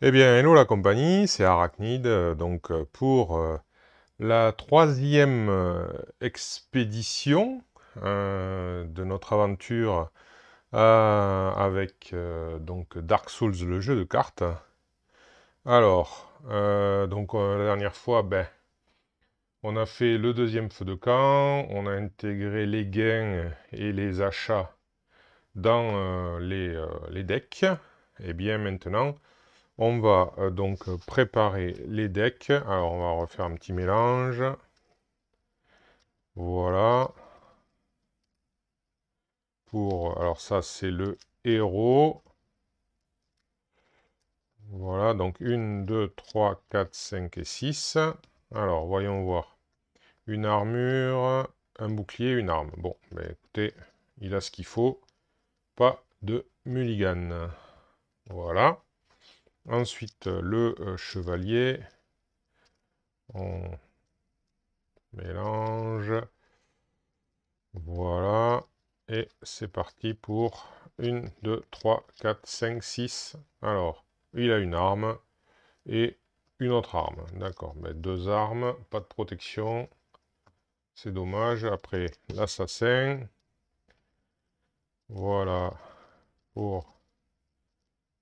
Eh bien, hello la compagnie, c'est Arachnid. Pour la troisième expédition de notre aventure avec Dark Souls, le jeu de cartes. La dernière fois, on a fait le deuxième feu de camp, on a intégré les gains et les achats dans les decks. Et bien maintenant, on va préparer les decks. Alors, on va refaire un petit mélange. Voilà. Alors ça, c'est le héros. Voilà, donc 1, 2, 3, 4, 5 et 6. Alors, voyons voir. Une armure, un bouclier, une arme. Bon, écoutez, il a ce qu'il faut. Pas de mulligan. Voilà. Ensuite, le chevalier. On mélange. Voilà. Et c'est parti pour 1, 2, 3, 4, 5, 6. Alors, il a une arme et une autre arme. D'accord. Mais deux armes, pas de protection. C'est dommage. Après, l'assassin. Voilà pour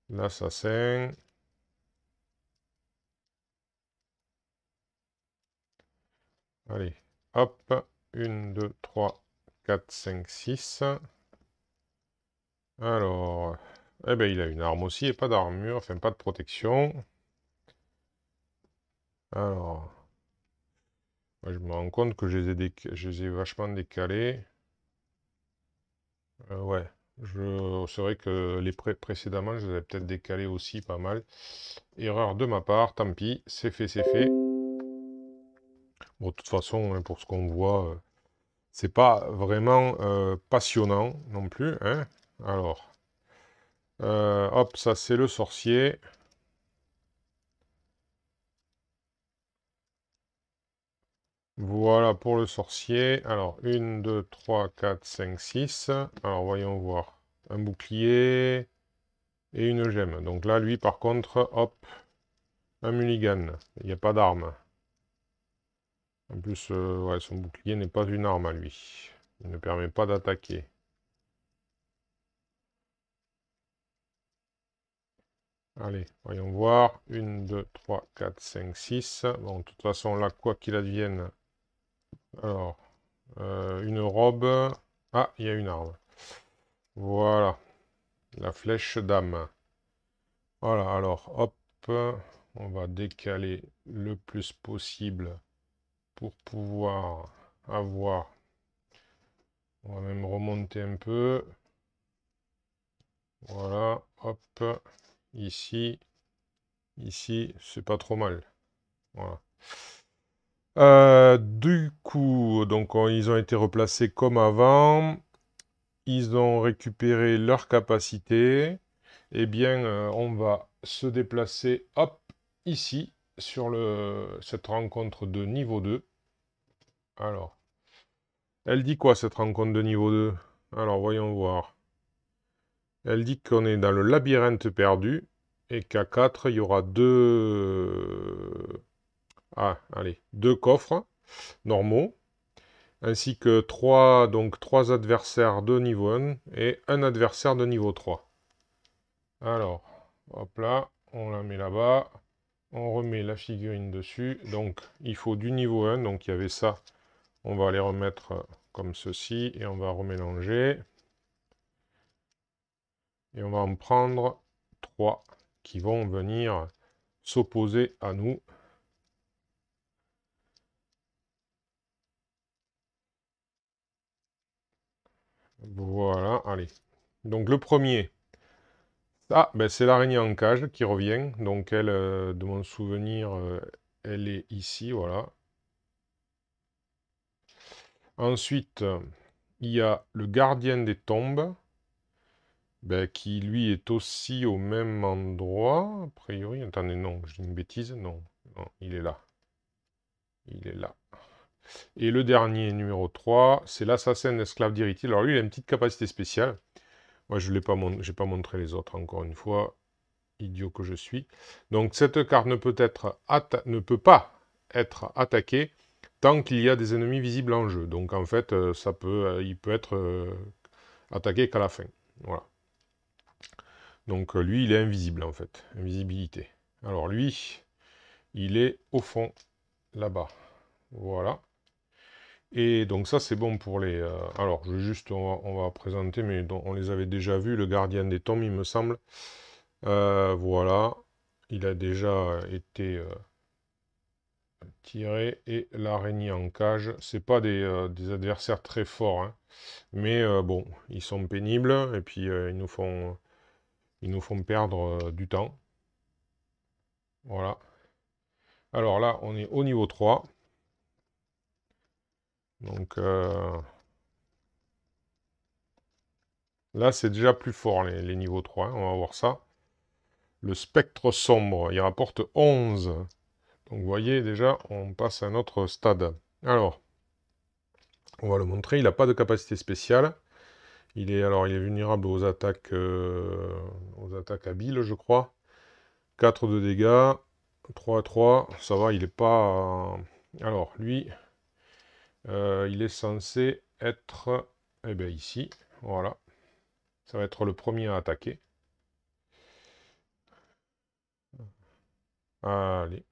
l'assassin. Allez, hop. 1, 2, 3, 4, 5, 6. Alors, eh ben, il a une arme aussi et pas d'armure, enfin pas de protection. Alors, moi, je me rends compte que je les ai vachement décalés. Ouais, c'est vrai que les précédemment, je les avais peut-être décalés aussi pas mal. Erreur de ma part, tant pis, c'est fait, c'est fait. Bon, de toute façon, hein, pour ce qu'on voit, c'est pas vraiment passionnant non plus, hein. Alors, hop, ça c'est le sorcier. Voilà pour le sorcier. Alors, 1, 2, 3, 4, 5, 6. Alors, voyons voir. Un bouclier et une gemme. Donc là, lui, par contre, hop, un mulligan. Il n'y a pas d'arme. En plus, ouais, son bouclier n'est pas une arme à lui. Il ne permet pas d'attaquer. Allez, voyons voir. 1, 2, 3, 4, 5, 6. Bon, de toute façon, là, quoi qu'il advienne. Alors, une robe. Ah, il y a une arme. Voilà. La flèche d'âme. Voilà, alors, hop. On va décaler le plus possible pour pouvoir avoir. On va même remonter un peu. Voilà, hop. Ici, ici, c'est pas trop mal. Voilà. Du coup, ils ont été replacés comme avant. Ils ont récupéré leur capacité. Eh bien, on va se déplacer, hop, ici, sur cette rencontre de niveau 2. Alors, elle dit quoi cette rencontre de niveau 2? Alors, voyons voir. Elle dit qu'on est dans le labyrinthe perdu et qu'à 4, il y aura deux coffres normaux, ainsi que trois adversaires de niveau 1 et un adversaire de niveau 3. Alors, hop là, on la met là-bas, on remet la figurine dessus. Donc, il faut du niveau 1, donc il y avait ça. On va les remettre comme ceci et on va remélanger. Et on va en prendre 3 qui vont venir s'opposer à nous. Voilà, allez. Donc le premier, c'est l'araignée en cage qui revient. Donc elle, de mon souvenir, elle est ici, voilà. Ensuite, il y a le gardien des tombes, qui lui est aussi au même endroit, a priori. Attendez, non, je dis une bêtise, non, non, il est là. Il est là. Et le dernier, numéro 3, c'est l'assassin d'esclave d'Irithil. Alors lui, il a une petite capacité spéciale. Moi, je n'ai pas montré les autres, encore une fois. idiot que je suis. Donc cette carte ne peut pas être attaquée tant qu'il y a des ennemis visibles en jeu. Donc en fait, il peut être attaqué qu'à la fin. Voilà. Donc lui, il est invisible en fait. Invisibilité. Alors lui, il est au fond, là-bas. Voilà. Et donc ça, c'est bon pour les... alors, on va présenter, mais on les avait déjà vus. Le gardien des tombes, il me semble. Voilà. Il a déjà été tiré. Et l'araignée en cage, c'est pas des adversaires très forts, hein. Mais bon, ils sont pénibles. Et puis, ils nous font perdre du temps. Voilà. Alors là, on est au niveau 3. Donc là, c'est déjà plus fort, les niveaux 3, hein. On va voir ça. Le spectre sombre, il rapporte 11. Donc vous voyez, déjà, on passe à un autre stade. Alors, on va le montrer. Il n'a pas de capacité spéciale. Il est vulnérable aux attaques habiles, je crois. 4 de dégâts. 3 à 3. Ça va, il n'est pas... Alors, lui, il est censé être... Eh bien, ici. Voilà. Ça va être le premier à attaquer. Allez.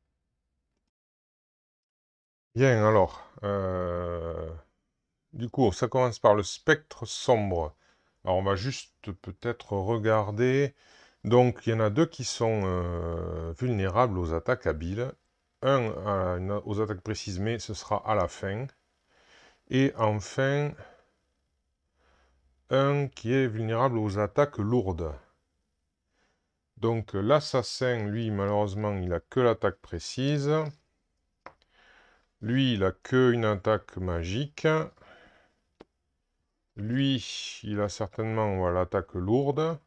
Bien, alors. Du coup, ça commence par le spectre sombre. Alors, on va juste peut-être regarder. Donc, il y en a deux qui sont vulnérables aux attaques habiles. Aux attaques précises, mais ce sera à la fin. Et enfin, un qui est vulnérable aux attaques lourdes. Donc, l'assassin, lui, malheureusement, il n'a que l'attaque précise. Lui, il a que une attaque magique. Lui, il a certainement l'attaque lourde.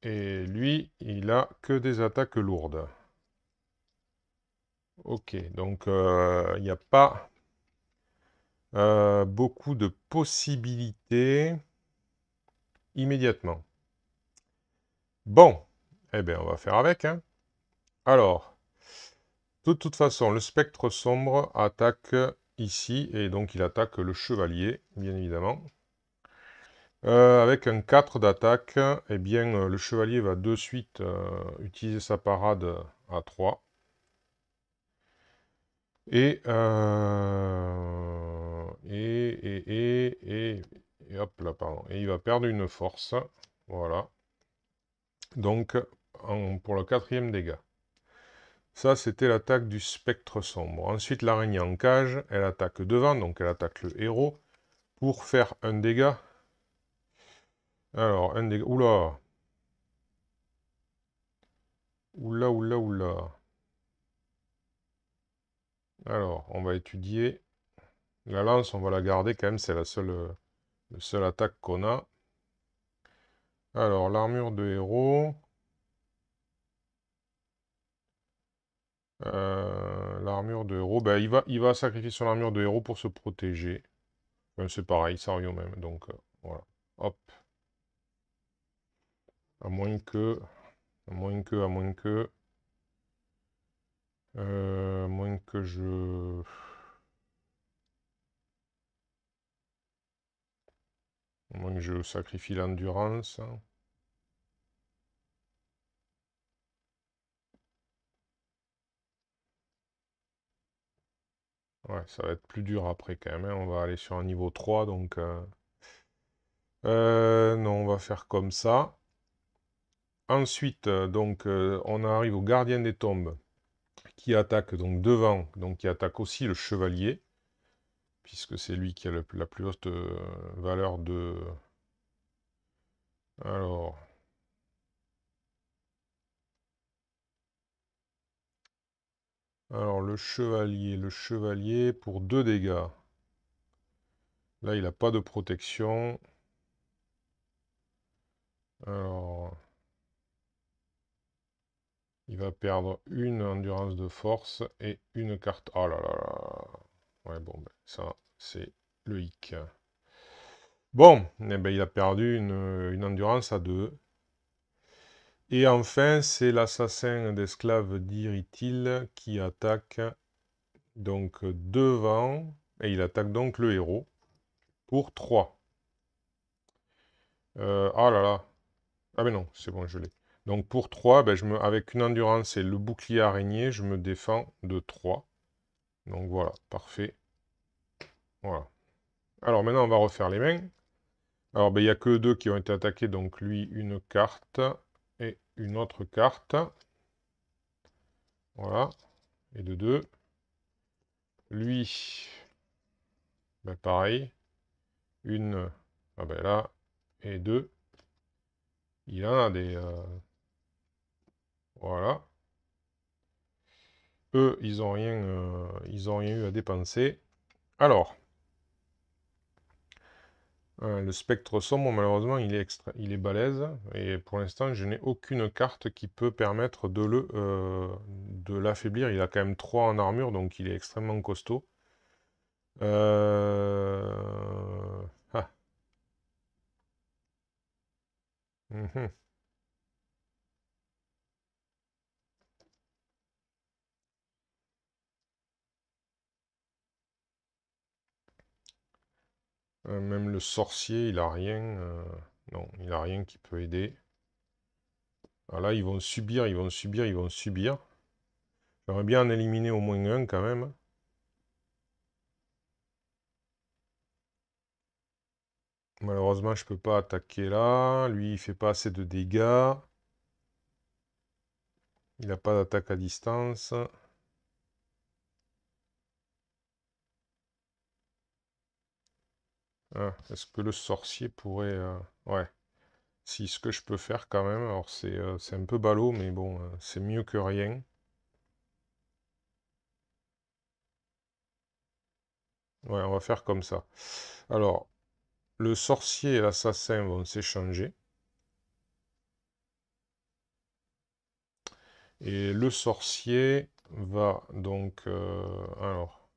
Et lui, il a que des attaques lourdes. Ok, donc il n'y a pas beaucoup de possibilités immédiatement. Bon, eh bien, on va faire avec, hein. Alors, de toute façon, le spectre sombre attaque ici, et donc il attaque le chevalier, bien évidemment. Avec un 4 d'attaque, eh bien, le chevalier va de suite utiliser sa parade à 3. Et hop là, pardon. Et il va perdre une force. Voilà. Donc, pour le 4e dégât. Ça, c'était l'attaque du spectre sombre. Ensuite, l'araignée en cage, elle attaque devant, donc elle attaque le héros, pour faire un dégât. Alors, un dégât... Oula! Oula, oula, oula. Alors, on va étudier. La lance, on va la garder quand même, c'est la seule attaque qu'on a. Alors, l'armure de héros... l'armure de héros, ben, il va sacrifier son armure de héros pour se protéger. Ben, c'est pareil, ça revient au même. Donc, voilà. Hop. À moins que... À moins que... À moins que... à moins que je... À moins que je sacrifie l'endurance. Ouais, ça va être plus dur après quand même, hein. On va aller sur un niveau 3, donc... non, on va faire comme ça. Ensuite, donc, on arrive au gardien des tombes, qui attaque donc devant, donc qui attaque aussi le chevalier, puisque c'est lui qui a la plus haute valeur de... Alors... Alors, le chevalier pour 2 dégâts. Là, il n'a pas de protection. Alors... Il va perdre une endurance de force et une carte... Oh là là là. Ouais, bon, ben, ça, c'est le hic. Bon, eh ben, il a perdu une endurance à 2. Et enfin, c'est l'assassin d'esclaves d'Iritil qui attaque donc devant, et il attaque donc le héros pour 3. Ah là là. Ah mais non, c'est bon, je l'ai. Donc pour 3, ben, avec une endurance et le bouclier araignée, je me défends de 3. Donc voilà, parfait. Voilà. Alors maintenant, on va refaire les mains. Alors, ben, il n'y a que 2 qui ont été attaqués, donc lui, une carte et une autre carte. Voilà, et de 2. Lui, ben, pareil. Une, ah ben là, et 2. Il en a des... voilà. Eux, ils ont rien eu à dépenser. Alors, le spectre sombre, malheureusement, il est balèze. Et pour l'instant, je n'ai aucune carte qui peut permettre de l'affaiblir. Il a quand même 3 en armure, donc il est extrêmement costaud. Ah. Mhm. Même le sorcier, il a rien. Non, il a rien qui peut aider. Ah là, ils vont subir, ils vont subir, ils vont subir. J'aimerais bien en éliminer au moins un quand même. Malheureusement, je peux pas attaquer là. Lui, il fait pas assez de dégâts. Il n'a pas d'attaque à distance. Ah, est-ce que le sorcier pourrait... Ouais. Si, ce que je peux faire quand même. Alors, c'est un peu ballot, mais bon, c'est mieux que rien. Ouais, on va faire comme ça. Alors, le sorcier et l'assassin vont s'échanger. Et le sorcier va donc... alors,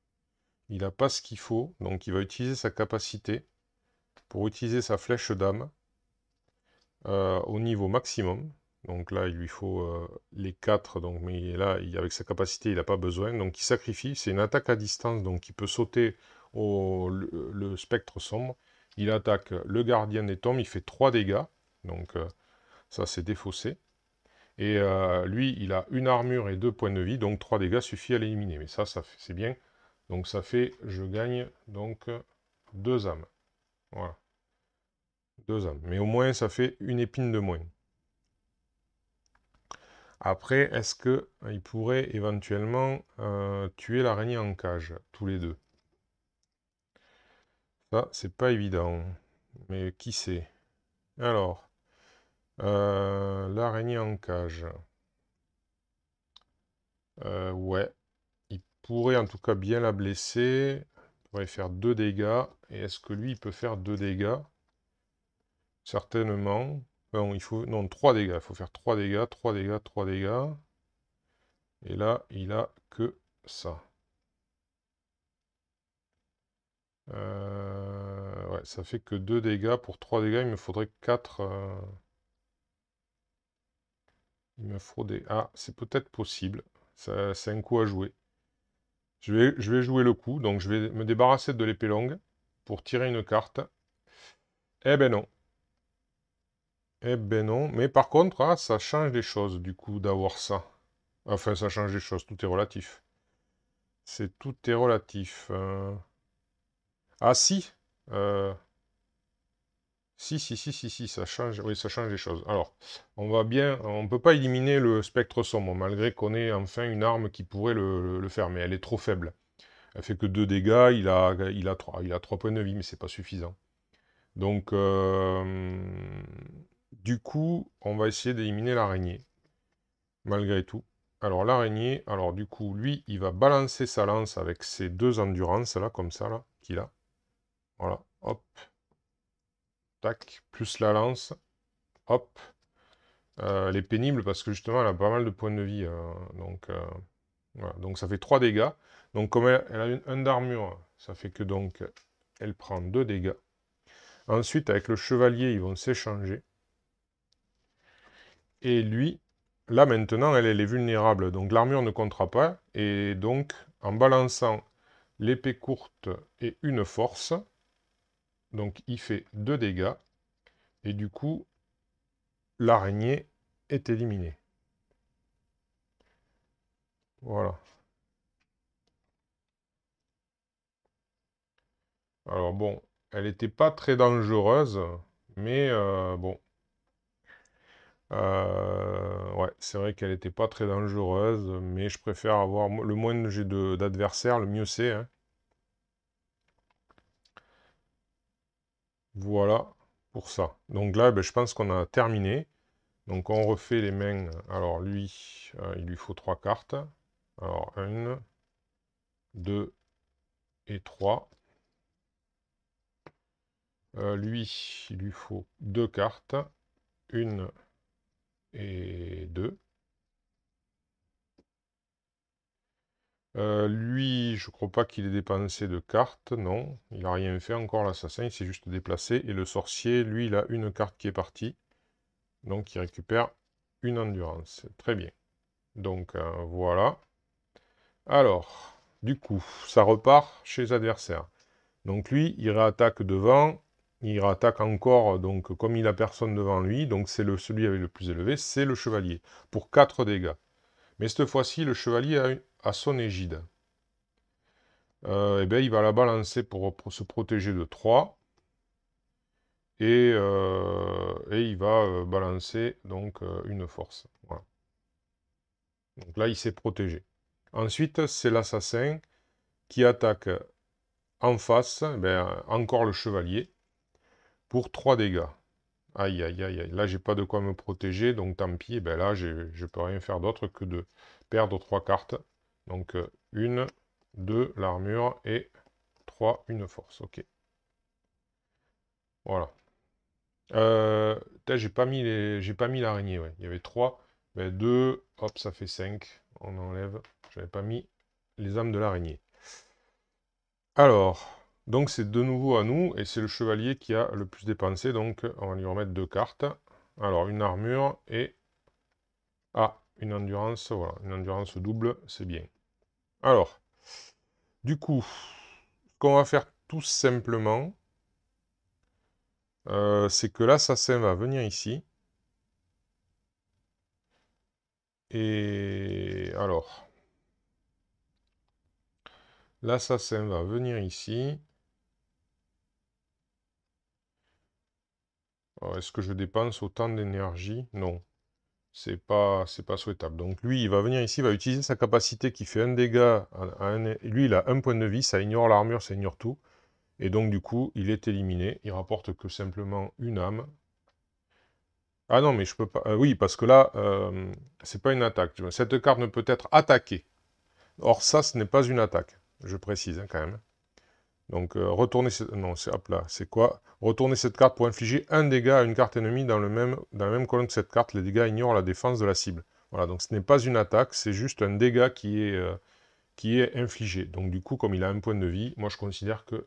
il n'a pas ce qu'il faut. Donc, il va utiliser sa capacité pour utiliser sa flèche d'âme au niveau maximum. Donc là, il lui faut les 4. Donc, mais là, avec sa capacité, il n'a pas besoin. Donc, il sacrifie. C'est une attaque à distance. Donc, il peut sauter le spectre sombre. Il attaque le gardien des tombes. Il fait 3 dégâts. Donc, ça, c'est défaussé. Et lui, il a une armure et 2 points de vie, donc 3 dégâts suffit à l'éliminer. Mais ça c'est bien. Donc ça fait, je gagne donc 2 âmes. Voilà, 2 âmes. Mais au moins, ça fait une épine de moins. Après, est-ce que il pourrait éventuellement tuer l'araignée en cage, tous les deux? Ça, c'est pas évident. Mais qui sait? Alors, l'araignée en cage. Ouais, il pourrait en tout cas bien la blesser. Il pourrait faire 2 dégâts. Et est-ce que lui, il peut faire 2 dégâts? Certainement. Non, il faut... Non, 3 dégâts. Il faut faire 3 dégâts, 3 dégâts, 3 dégâts. Et là, il a que ça. Ouais, ça fait que 2 dégâts. Pour 3 dégâts, il me faudrait 4... Il me faut des... Ah, c'est peut-être possible. C'est un coup à jouer. Je vais jouer le coup. Donc, je vais me débarrasser de l'épée longue pour tirer une carte. Eh ben non. Eh ben non. Mais par contre, ah, ça change les choses, du coup, d'avoir ça. Enfin, ça change les choses. Tout est relatif. Tout est relatif. Ah si. Euh, si, ça change. Oui, ça change les choses. Alors, on peut pas éliminer le spectre sombre, malgré qu'on ait enfin une arme qui pourrait le faire, mais elle est trop faible. Elle fait que 2 dégâts, il a 3 points de vie, mais c'est pas suffisant. Donc, du coup, on va essayer d'éliminer l'araignée, malgré tout. Alors, l'araignée, alors du coup, lui, il va balancer sa lance avec ses 2 endurances, là, comme ça, là, qu'il a. Voilà, hop, tac, plus la lance, hop. Elle est pénible parce que justement, elle a pas mal de points de vie. Donc, voilà. Donc, ça fait 3 dégâts. Donc, comme elle a un d'armure, ça fait que donc, elle prend 2 dégâts. Ensuite, avec le chevalier, ils vont s'échanger. Et lui, là maintenant, elle est vulnérable. Donc l'armure ne comptera pas. Et donc, en balançant l'épée courte et une force, donc il fait 2 dégâts. Et du coup, l'araignée est éliminée. Voilà. Alors bon, elle n'était pas très dangereuse, mais bon. Ouais, c'est vrai qu'elle n'était pas très dangereuse, mais je préfère avoir le moins j'ai d'adversaires, le mieux c'est, hein. Voilà pour ça. Donc là, ben, je pense qu'on a terminé. Donc on refait les mains. Alors lui, il lui faut 3 cartes. Alors 1, 2 et 3. Lui, il lui faut 2 cartes. 1 et 2. Lui, je crois pas qu'il ait dépensé de cartes, non. Il n'a rien fait encore, l'assassin, il s'est juste déplacé. Et le sorcier, lui, il a une carte qui est partie. Donc il récupère une endurance. Très bien. Donc voilà. Alors, du coup, ça repart chez les adversaires. Donc lui, il réattaque devant. Il réattaque encore, donc comme il a personne devant lui, donc c'est celui avec le plus élevé, c'est le chevalier, pour 4 dégâts. Mais cette fois-ci, le chevalier a son égide. Eh bien, il va la balancer pour se protéger de 3. Et il va balancer donc une force. Voilà. Donc là, il s'est protégé. Ensuite, c'est l'assassin qui attaque en face, encore le chevalier, pour 3 dégâts. Aïe, aïe, aïe, aïe. Là, j'ai pas de quoi me protéger, donc tant pis. Ben là, je peux rien faire d'autre que de perdre 3 cartes. Donc, 1, 2, l'armure, et 3, une force. Ok. Voilà. J'ai pas mis l'araignée, ouais. Il y avait 3. Ben 2, hop, ça fait 5. On enlève. J'avais pas mis les âmes de l'araignée. Alors, donc c'est de nouveau à nous, et c'est le chevalier qui a le plus dépensé, donc on va lui remettre 2 cartes. Alors, une armure et... Ah, une endurance, voilà, une endurance double, c'est bien. Alors, du coup, ce qu'on va faire tout simplement, c'est que l'assassin va venir ici. Et alors, l'assassin va venir ici. Est-ce que je dépense autant d'énergie? Non. C'est pas souhaitable. Donc lui, il va venir ici, il va utiliser sa capacité qui fait un dégât. Lui, il a un point de vie, ça ignore l'armure, ça ignore tout. Et donc du coup, il est éliminé. Il rapporte que simplement une âme. Ah non, mais je peux pas... oui, parce que là, c'est pas une attaque. Cette carte ne peut être attaquée. Or ça, ce n'est pas une attaque. Je précise, hein, quand même. Donc, retourner... Non, c'est hop là. C'est quoi? Retourner cette carte pour infliger un dégât à une carte ennemie dans la même colonne que cette carte. Les dégâts ignorent la défense de la cible. Voilà, donc ce n'est pas une attaque, c'est juste un dégât qui est infligé. Donc du coup, comme il a un point de vie, moi je considère que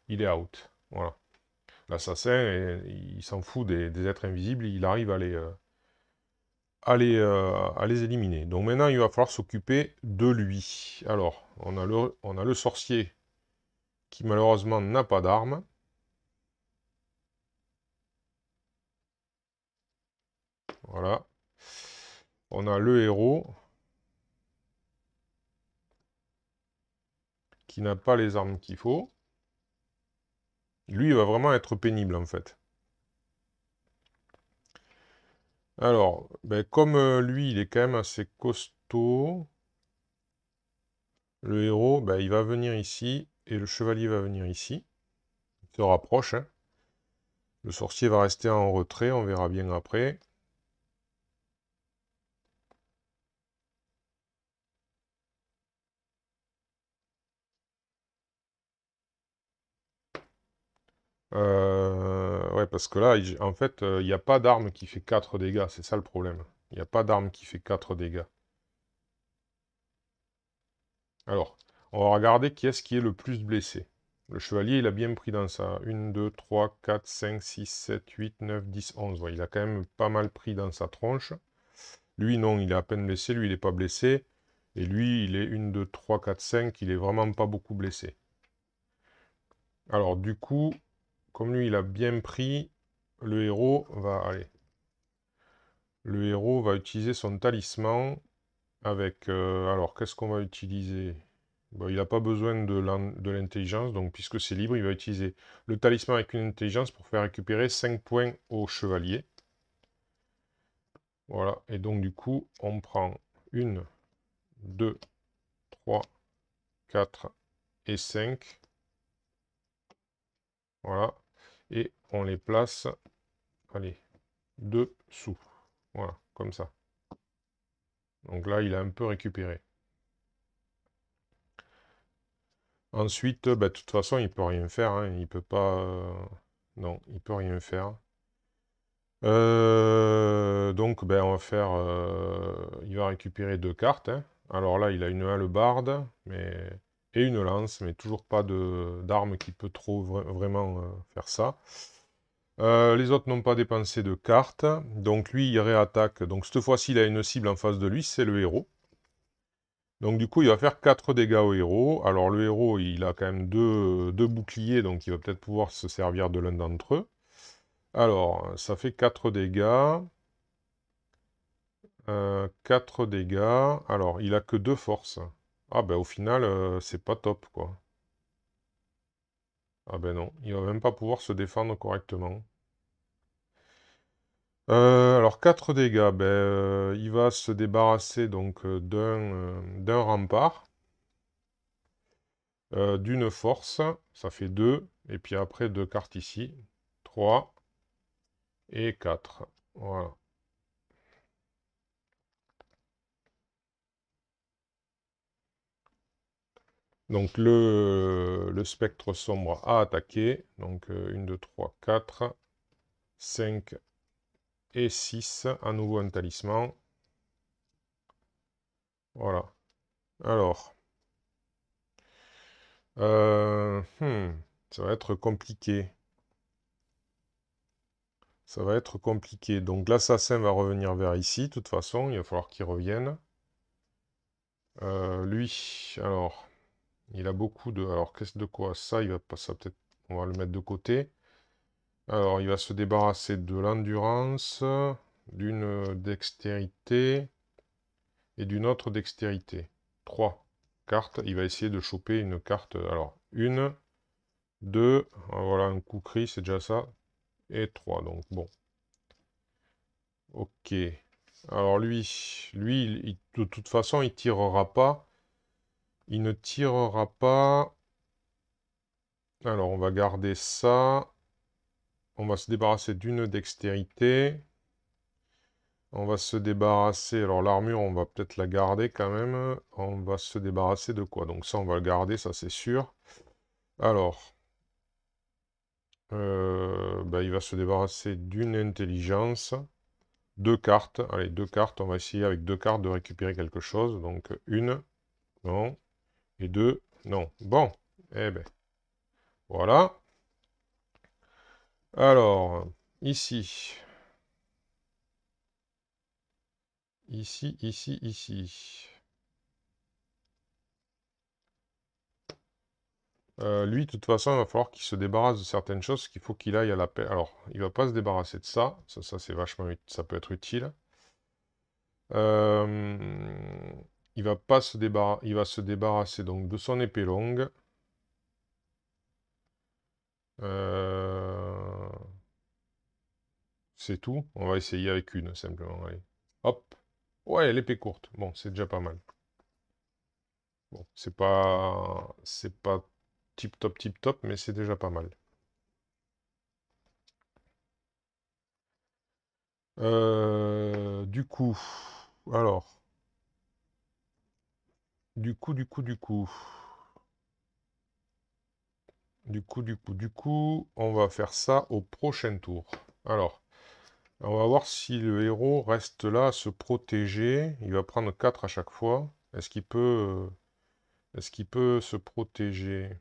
il est out. Voilà. L'assassin, il s'en fout des êtres invisibles, il arrive à les éliminer. Donc maintenant, il va falloir s'occuper de lui. Alors, on a le sorcier qui malheureusement n'a pas d'arme. Voilà. On a le héros qui n'a pas les armes qu'il faut. Lui, il va vraiment être pénible en fait. Alors, comme lui, il est quand même assez costaud, le héros, il va venir ici, et le chevalier va venir ici. Il se rapproche, hein. Le sorcier va rester en retrait, on verra bien après. Ouais, parce que là, en fait, il n'y a pas d'arme qui fait 4 dégâts, c'est ça le problème. Il n'y a pas d'arme qui fait 4 dégâts. Alors, on va regarder qui est-ce qui est le plus blessé. Le chevalier, il a bien pris dans ça. 1, 2, 3, 4, 5, 6, 7, 8, 9, 10, 11. Ouais, il a quand même pas mal pris dans sa tronche. Lui, non, il est à peine blessé. Lui, il n'est pas blessé. Et lui, il est 1, 2, 3, 4, 5. Il est vraiment pas beaucoup blessé. Alors, du coup, comme lui, il a bien pris, le héros va... Allez. Le héros va utiliser son talisman avec... alors, qu'est-ce qu'on va utiliser? Bon, il n'a pas besoin de l'intelligence, donc puisque c'est libre, il va utiliser le talisman avec une intelligence pour faire récupérer 5 points au chevalier. Voilà, et donc du coup, on prend 1, 2, 3, 4 et 5. Voilà, et on les place, allez, dessous. Voilà, comme ça. Donc là, il a un peu récupéré. Ensuite, bah, de toute façon, il peut rien faire. Hein. Il peut pas... Non, il peut rien faire. Donc, ben, on va faire... il va récupérer 2 cartes. Hein. Alors là, il a une hallebarde et une lance, mais toujours pas d'arme qui peut trop vraiment faire ça. Les autres n'ont pas dépensé de cartes. Donc lui, il réattaque. Donc cette fois-ci, il a une cible en face de lui, c'est le héros. Donc du coup, il va faire 4 dégâts au héros. Alors le héros, il a quand même deux boucliers, donc il va peut-être pouvoir se servir de l'un d'entre eux. Alors, ça fait 4 dégâts. 4 dégâts. Alors, il a que 2 forces. Ah ben au final, c'est pas top, quoi. Ah ben non, il va même pas pouvoir se défendre correctement. Alors, 4 dégâts. Ben, il va se débarrasser donc d'un rempart. D'une force, ça fait 2. Et puis après, 2 cartes ici. 3 et 4. Voilà. Donc le spectre sombre a attaqué. Donc 1, 2, 3, 4, 5 et 6. À nouveau un talisman. Voilà. Alors. Ça va être compliqué. Ça va être compliqué. Donc l'assassin va revenir vers ici. De toute façon, il va falloir qu'il revienne. Lui, alors, il a beaucoup de... Alors, qu'est-ce de quoi? Ça, il va pas... Ça peut-être... On va le mettre de côté. Alors, il va se débarrasser de l'endurance, d'une dextérité et d'une autre dextérité. 3 cartes. Il va essayer de choper une carte. Alors, 1, 2, voilà, un coup cri, c'est déjà ça. Et 3, donc bon. Ok. Alors lui, de toute façon, il tirera pas. Il ne tirera pas. Alors, on va garder ça. On va se débarrasser d'une dextérité. On va se débarrasser... Alors, l'armure, on va peut-être la garder quand même. On va se débarrasser de quoi? Donc ça, on va le garder, ça c'est sûr. Alors, bah, il va se débarrasser d'une intelligence. 2 cartes. Allez, 2 cartes. On va essayer avec 2 cartes de récupérer quelque chose. Donc, une, non. Et 2, non. Bon. Eh ben, voilà. Alors, ici. Ici, ici, ici. Lui, de toute façon, il va falloir qu'il se débarrasse de certaines choses, qu'il faut qu'il aille à la paix. Alors, il va pas se débarrasser de ça. Ça c'est vachement... Ça peut être utile. Il va pas se débarrasser... Il va se débarrasser donc de son épée longue. C'est tout. On va essayer avec une, simplement. Allez. Hop. Ouais, l'épée courte. Bon, c'est déjà pas mal. Bon, c'est pas... C'est pas tip top, mais c'est déjà pas mal. Du coup... Alors... Du coup... Du coup, on va faire ça au prochain tour. Alors, on va voir si le héros reste là à se protéger. Il va prendre 4 à chaque fois. Est-ce qu'il peut se protéger?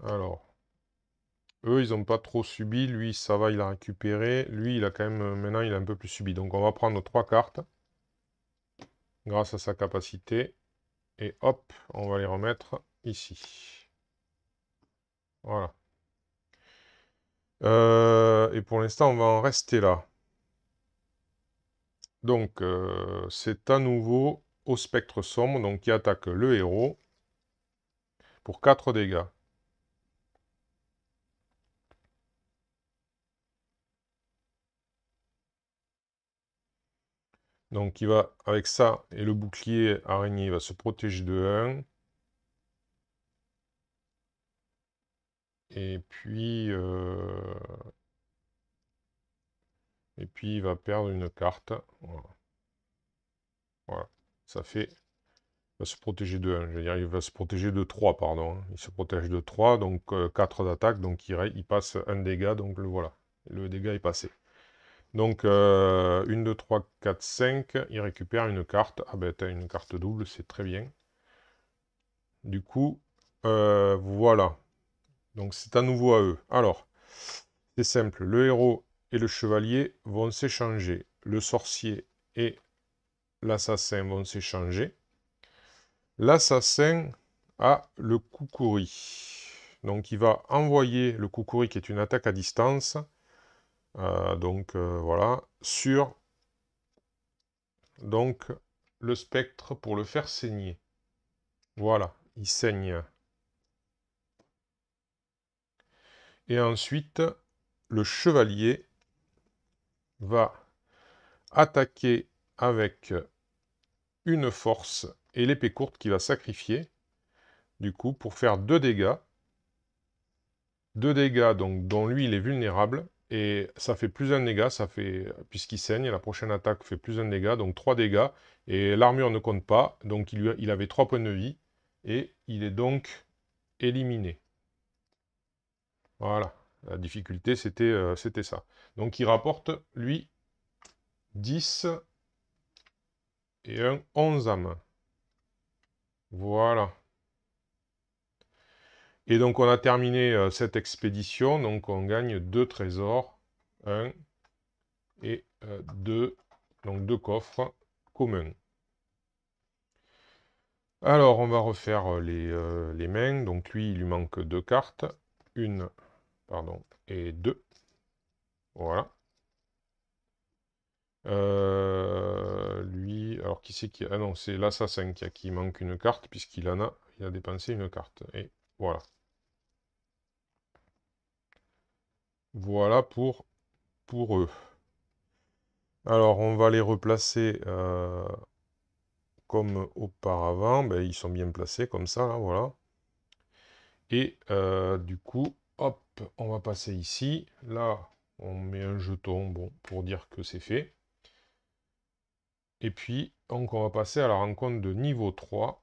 Alors, eux, ils n'ont pas trop subi. Lui, ça va, il a récupéré. Lui, il a quand même, maintenant, il a un peu plus subi. Donc, on va prendre 3 cartes, grâce à sa capacité. Et hop, on va les remettre ici. Voilà. Et pour l'instant, on va en rester là. Donc, c'est à nouveau au spectre sombre, donc qui attaque le héros pour 4 dégâts. Donc, il va, avec ça et le bouclier araignée, il va se protéger de 1. Et puis, il va perdre une carte. Voilà. Voilà. Ça fait... Il va se protéger de 1. Je veux dire, il va se protéger de 3, pardon. Il se protège de 3, donc 4 d'attaque. Donc, il passe un dégât. Donc, le voilà. Le dégât est passé. Donc, 1, 2, 3, 4, 5. Il récupère une carte. Ah ben, t'as une carte double, c'est très bien. Du coup, voilà. Donc, c'est à nouveau à eux. Alors, c'est simple. Le héros et le chevalier vont s'échanger. Le sorcier et l'assassin vont s'échanger. L'assassin a le kukuri. Donc, il va envoyer le kukuri, qui est une attaque à distance. Voilà. Sur donc le spectre pour le faire saigner. Voilà, il saigne. Et ensuite, le chevalier va attaquer avec une force et l'épée courte qu'il va sacrifier, du coup, pour faire 2 dégâts. 2 dégâts, donc, dont lui, il est vulnérable. Et ça fait plus un dégât, ça fait, puisqu'il saigne, la prochaine attaque fait plus un dégât, donc 3 dégâts. Et l'armure ne compte pas, donc il avait 3 points de vie. Et il est donc éliminé. Voilà, la difficulté, c'était ça. Donc il rapporte, lui, 10 et un 11 âmes. Voilà. Et donc on a terminé cette expédition, donc on gagne 2 trésors, 1 et 2, donc 2 coffres communs. Alors on va refaire les mains, donc lui il lui manque 2 cartes, 1, pardon, et 2, voilà. Lui, alors qui c'est qui... Ah non, c'est l'assassin qui manque une carte, puisqu'il en a, il a dépensé une carte. Et voilà. Voilà pour eux. Alors, on va les replacer comme auparavant. Ben, ils sont bien placés, comme ça, là, voilà. Et du coup, hop, on va passer ici. Là, on met un jeton, bon, pour dire que c'est fait. Et puis, donc, on va passer à la rencontre de niveau 3.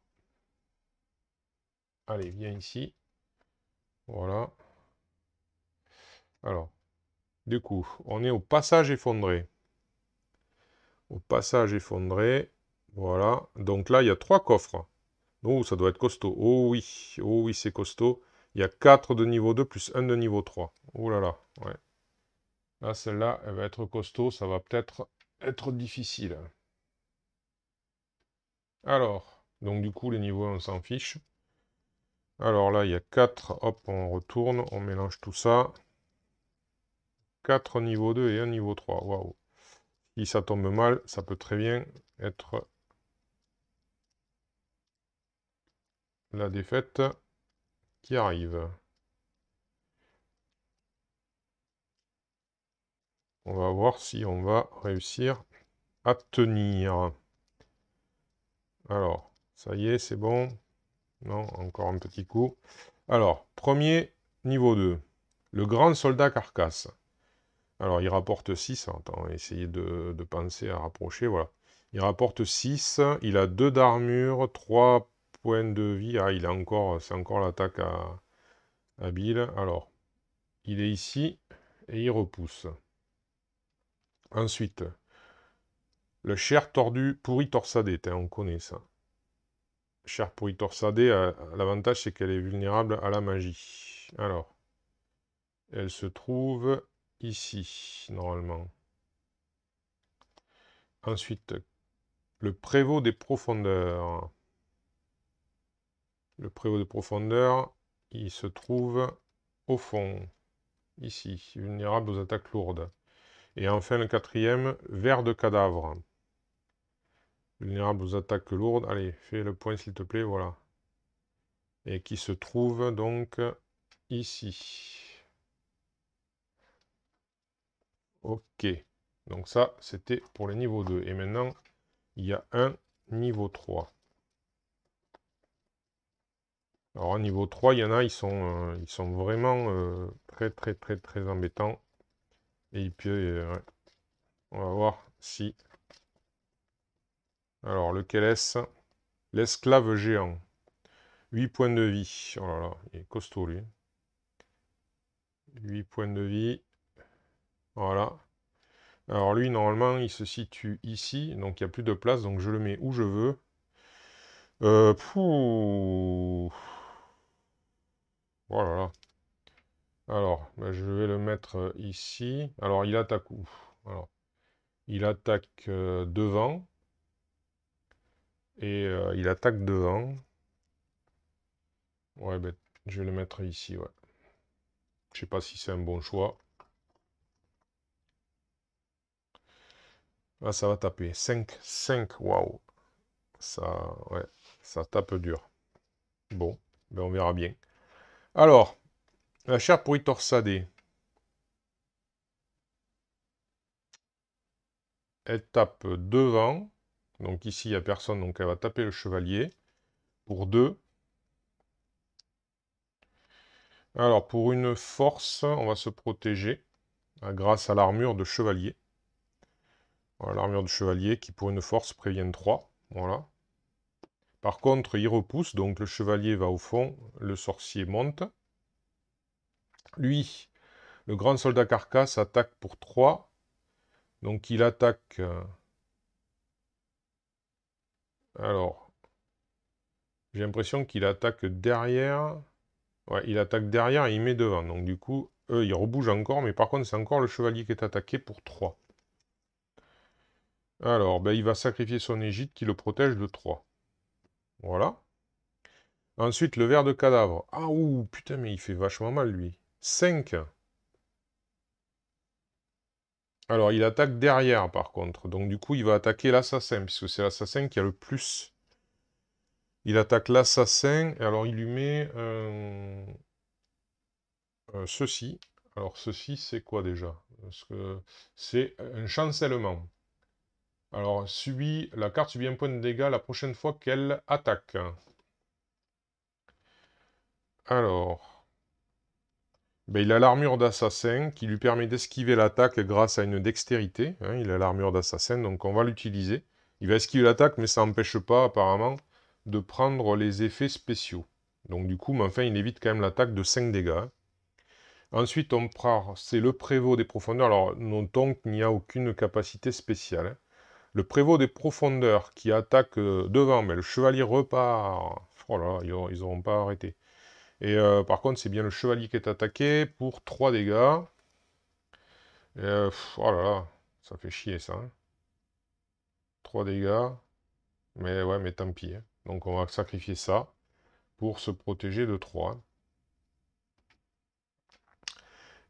Allez, viens ici. Voilà. Alors, du coup, on est au passage effondré. Au passage effondré. Voilà. Donc là, il y a 3 coffres. Oh, ça doit être costaud. Oh oui, c'est costaud. Il y a 4 de niveau 2 plus 1 de niveau 3. Oh là là, ouais. Là, celle-là, elle va être costaud. Ça va peut-être être difficile. Alors, donc du coup, les niveaux, on s'en fiche. Alors là, il y a 4. Hop, on retourne. On mélange tout ça. 4 niveau 2 et 1 niveau 3. Waouh. Si ça tombe mal, ça peut très bien être la défaite qui arrive. On va voir si on va réussir à tenir. Alors, ça y est, c'est bon. Non, encore un petit coup. Alors, premier niveau 2. Le grand soldat carcasse. Alors, il rapporte 6. Attends, on va essayer de penser à rapprocher. Voilà. Il rapporte 6. Il a 2 d'armure, 3 points de vie. Ah, il a encore, c'est encore l'attaque habile. Alors, il est ici et il repousse. Ensuite, le cher tordu pourri torsadé. On connaît ça. Cher pourri torsadé, l'avantage c'est qu'elle est vulnérable à la magie. Alors, elle se trouve ici, normalement. Ensuite, le prévôt des profondeurs. Le prévôt des profondeurs, il se trouve au fond, ici, vulnérable aux attaques lourdes. Et enfin, le quatrième, ver de cadavre. Vulnérable aux attaques lourdes. Allez, fais le point s'il te plaît, voilà. Et qui se trouve donc ici. Ok. Donc ça, c'était pour le niveau 2. Et maintenant, il y a un niveau 3. Alors, au niveau 3, il y en a, ils sont vraiment très embêtants. Et puis, ouais. On va voir si... Alors, lequel est-ce? L'esclave géant. 8 points de vie. Oh là là, il est costaud, lui. 8 points de vie. Voilà. Alors, lui, normalement, il se situe ici. Donc, il n'y a plus de place. Donc, je le mets où je veux. Oh là là. Alors, ben, je vais le mettre ici. Alors, il attaque où? Alors, il attaque devant. Et il attaque devant. Ouais, ben, je vais le mettre ici, ouais. Je sais pas si c'est un bon choix. Là, ça va taper. 5, waouh. Ça, ouais, ça tape dur. Bon, ben on verra bien. Alors, la chair pourrie torsadée. Elle tape devant. Donc ici, il n'y a personne, donc elle va taper le chevalier. Pour 2. Alors, pour une force, on va se protéger grâce à l'armure de chevalier. Voilà, l'armure de chevalier qui, pour une force, prévient 3. Voilà. Par contre, il repousse, donc le chevalier va au fond, le sorcier monte. Lui, le grand soldat carcasse, attaque pour 3. Donc il attaque... alors, j'ai l'impression qu'il attaque derrière. Ouais, il attaque derrière et il met devant. Donc du coup, eux, ils rebougent encore, mais par contre, c'est encore le chevalier qui est attaqué pour 3. Alors, ben, il va sacrifier son égide qui le protège de 3. Voilà. Ensuite, le ver de cadavre. Ah, ouh, putain, mais il fait vachement mal, lui. 5. Alors, il attaque derrière, par contre. Donc, du coup, il va attaquer l'assassin, puisque c'est l'assassin qui a le plus. Il attaque l'assassin, et alors il lui met ceci. Alors, ceci, c'est quoi déjà? Parce que c'est un chancellement. Alors, la carte subit un point de dégâts la prochaine fois qu'elle attaque. Alors, ben, il a l'armure d'assassin qui lui permet d'esquiver l'attaque grâce à une dextérité. Hein, il a l'armure d'assassin, donc on va l'utiliser. Il va esquiver l'attaque, mais ça n'empêche pas, apparemment, de prendre les effets spéciaux. Donc du coup, mais enfin, il évite quand même l'attaque de 5 dégâts. Hein. Ensuite, on prend, c'est le prévôt des profondeurs. Alors, notons qu'il n'y a aucune capacité spéciale. Hein. Le prévôt des profondeurs qui attaque devant, mais le chevalier repart. Oh là là, ils n'auront pas arrêté. Et par contre, c'est bien le chevalier qui est attaqué pour 3 dégâts. Oh là là, ça fait chier ça. Hein. 3 dégâts. Mais ouais, mais tant pis. Hein. Donc on va sacrifier ça pour se protéger de 3. Hein.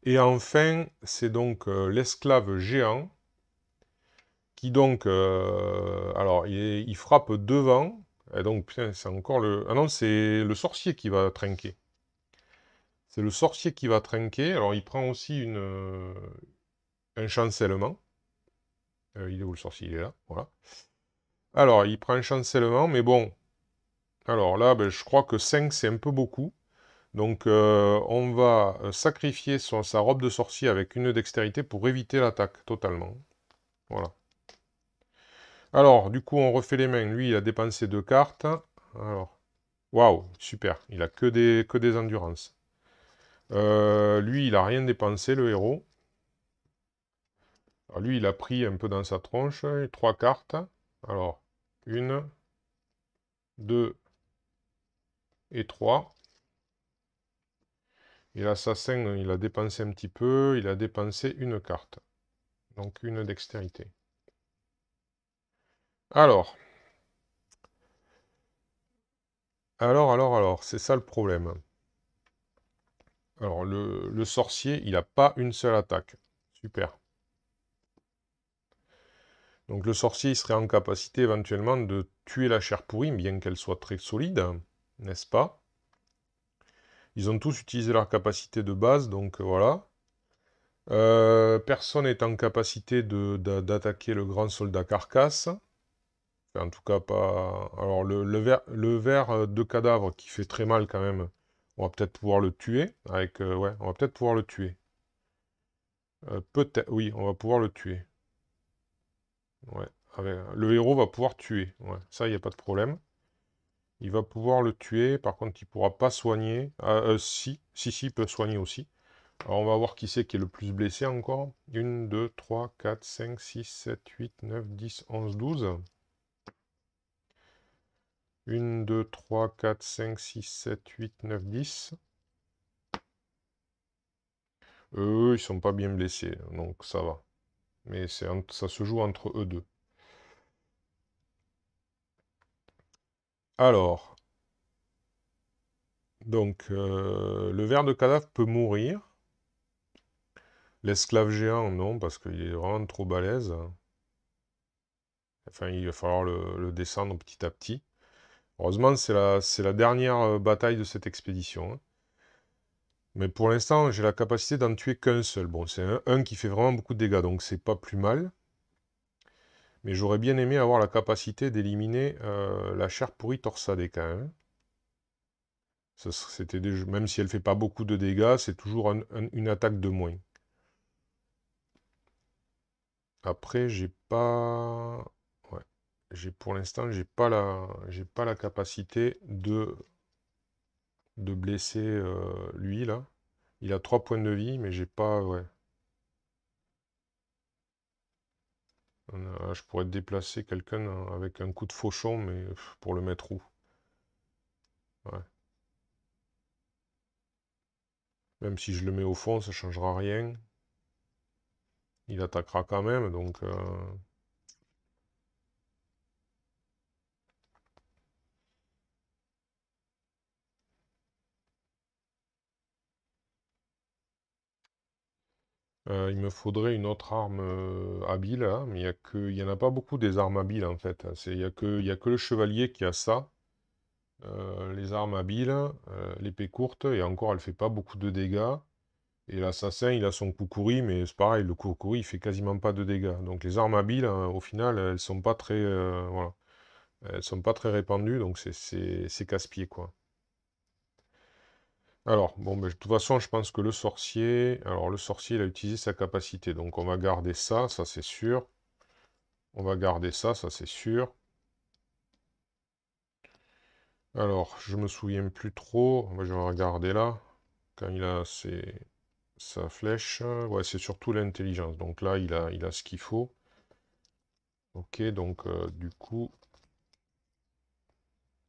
Et enfin, c'est donc l'esclave géant qui donc... alors, il frappe devant. Et donc, putain, c'est encore le... Ah non, c'est le sorcier qui va trinquer. C'est le sorcier qui va trinquer. Alors, il prend aussi un chancellement. Il est où le sorcier? Il est là, voilà. Alors, il prend un chancellement, mais bon. Alors là, ben, je crois que 5, c'est un peu beaucoup. Donc, on va sacrifier sa robe de sorcier avec une dextérité pour éviter l'attaque totalement. Voilà. Alors, du coup, on refait les mains. Lui, il a dépensé 2 cartes. Alors, waouh, super. Il a que des endurances. Lui, il a rien dépensé, le héros. Alors, lui, il a pris un peu dans sa tronche. 3 cartes. Alors, 1, 2 et 3. Et l'assassin, il a dépensé un petit peu, il a dépensé une carte. Donc une dextérité. Alors, c'est ça le problème. Alors, le sorcier, il n'a pas une seule attaque. Super. Donc le sorcier, il serait en capacité éventuellement de tuer la chair pourrie, bien qu'elle soit très solide, n'est-ce pas? Ils ont tous utilisé leur capacité de base, donc voilà. Personne n'est en capacité d'attaquer le grand soldat carcasse. Enfin, en tout cas, pas... Alors, le ver de cadavre qui fait très mal quand même, on va peut-être pouvoir le tuer. Ouais, on va peut-être pouvoir le tuer. Peut-être, oui, on va pouvoir le tuer. Ouais, le héros va pouvoir tuer. Ouais, ça, il n'y a pas de problème. Il va pouvoir le tuer. Par contre, il ne pourra pas soigner. Si, il peut soigner aussi. Alors, on va voir qui c'est qui est le plus blessé encore. 1, 2, 3, 4, 5, 6, 7, 8, 9, 10, 11, 12. 1, 2, 3, 4, 5, 6, 7, 8, 9, 10. Eux, ils sont pas bien blessés, donc ça va. Mais ça se joue entre eux deux. Alors, donc, le ver de cadavre peut mourir. L'esclave géant, non, parce qu'il est vraiment trop balèze. Enfin, il va falloir le descendre petit à petit. Heureusement, c'est la dernière bataille de cette expédition, hein. Mais pour l'instant, j'ai la capacité d'en tuer qu'un seul. Bon, c'est un qui fait vraiment beaucoup de dégâts, donc c'est pas plus mal. Mais j'aurais bien aimé avoir la capacité d'éliminer la chair pourrie torsadée quand même. Même si elle fait pas beaucoup de dégâts, c'est toujours une attaque de moins. Après, j'ai pas... Ouais. Pour l'instant, j'ai pas la capacité de blesser lui, là. Il a 3 points de vie, mais j'ai pas... Ouais. Je pourrais déplacer quelqu'un avec un coup de fauchon, mais pour le mettre où? Ouais. Même si je le mets au fond, ça changera rien. Il attaquera quand même, donc... il me faudrait une autre arme habile, hein, mais il y en a pas beaucoup des armes habiles en fait. Il y a que le chevalier qui a ça. Les armes habiles, l'épée courte, et encore elle fait pas beaucoup de dégâts. Et l'assassin il a son kukuri, mais c'est pareil, le kukuri il fait quasiment pas de dégâts. Donc les armes habiles, hein, au final, elles sont pas très, voilà. Elles sont pas très répandues, donc c'est casse-pied quoi. Alors, bon, ben, de toute façon, je pense que le sorcier... Alors, le sorcier, il a utilisé sa capacité. Donc, on va garder ça c'est sûr. On va garder ça c'est sûr. Alors, je me souviens plus trop. Je vais regarder là. Quand il a sa flèche. Ouais, c'est surtout l'intelligence. Donc là, il a ce qu'il faut. Ok, donc du coup,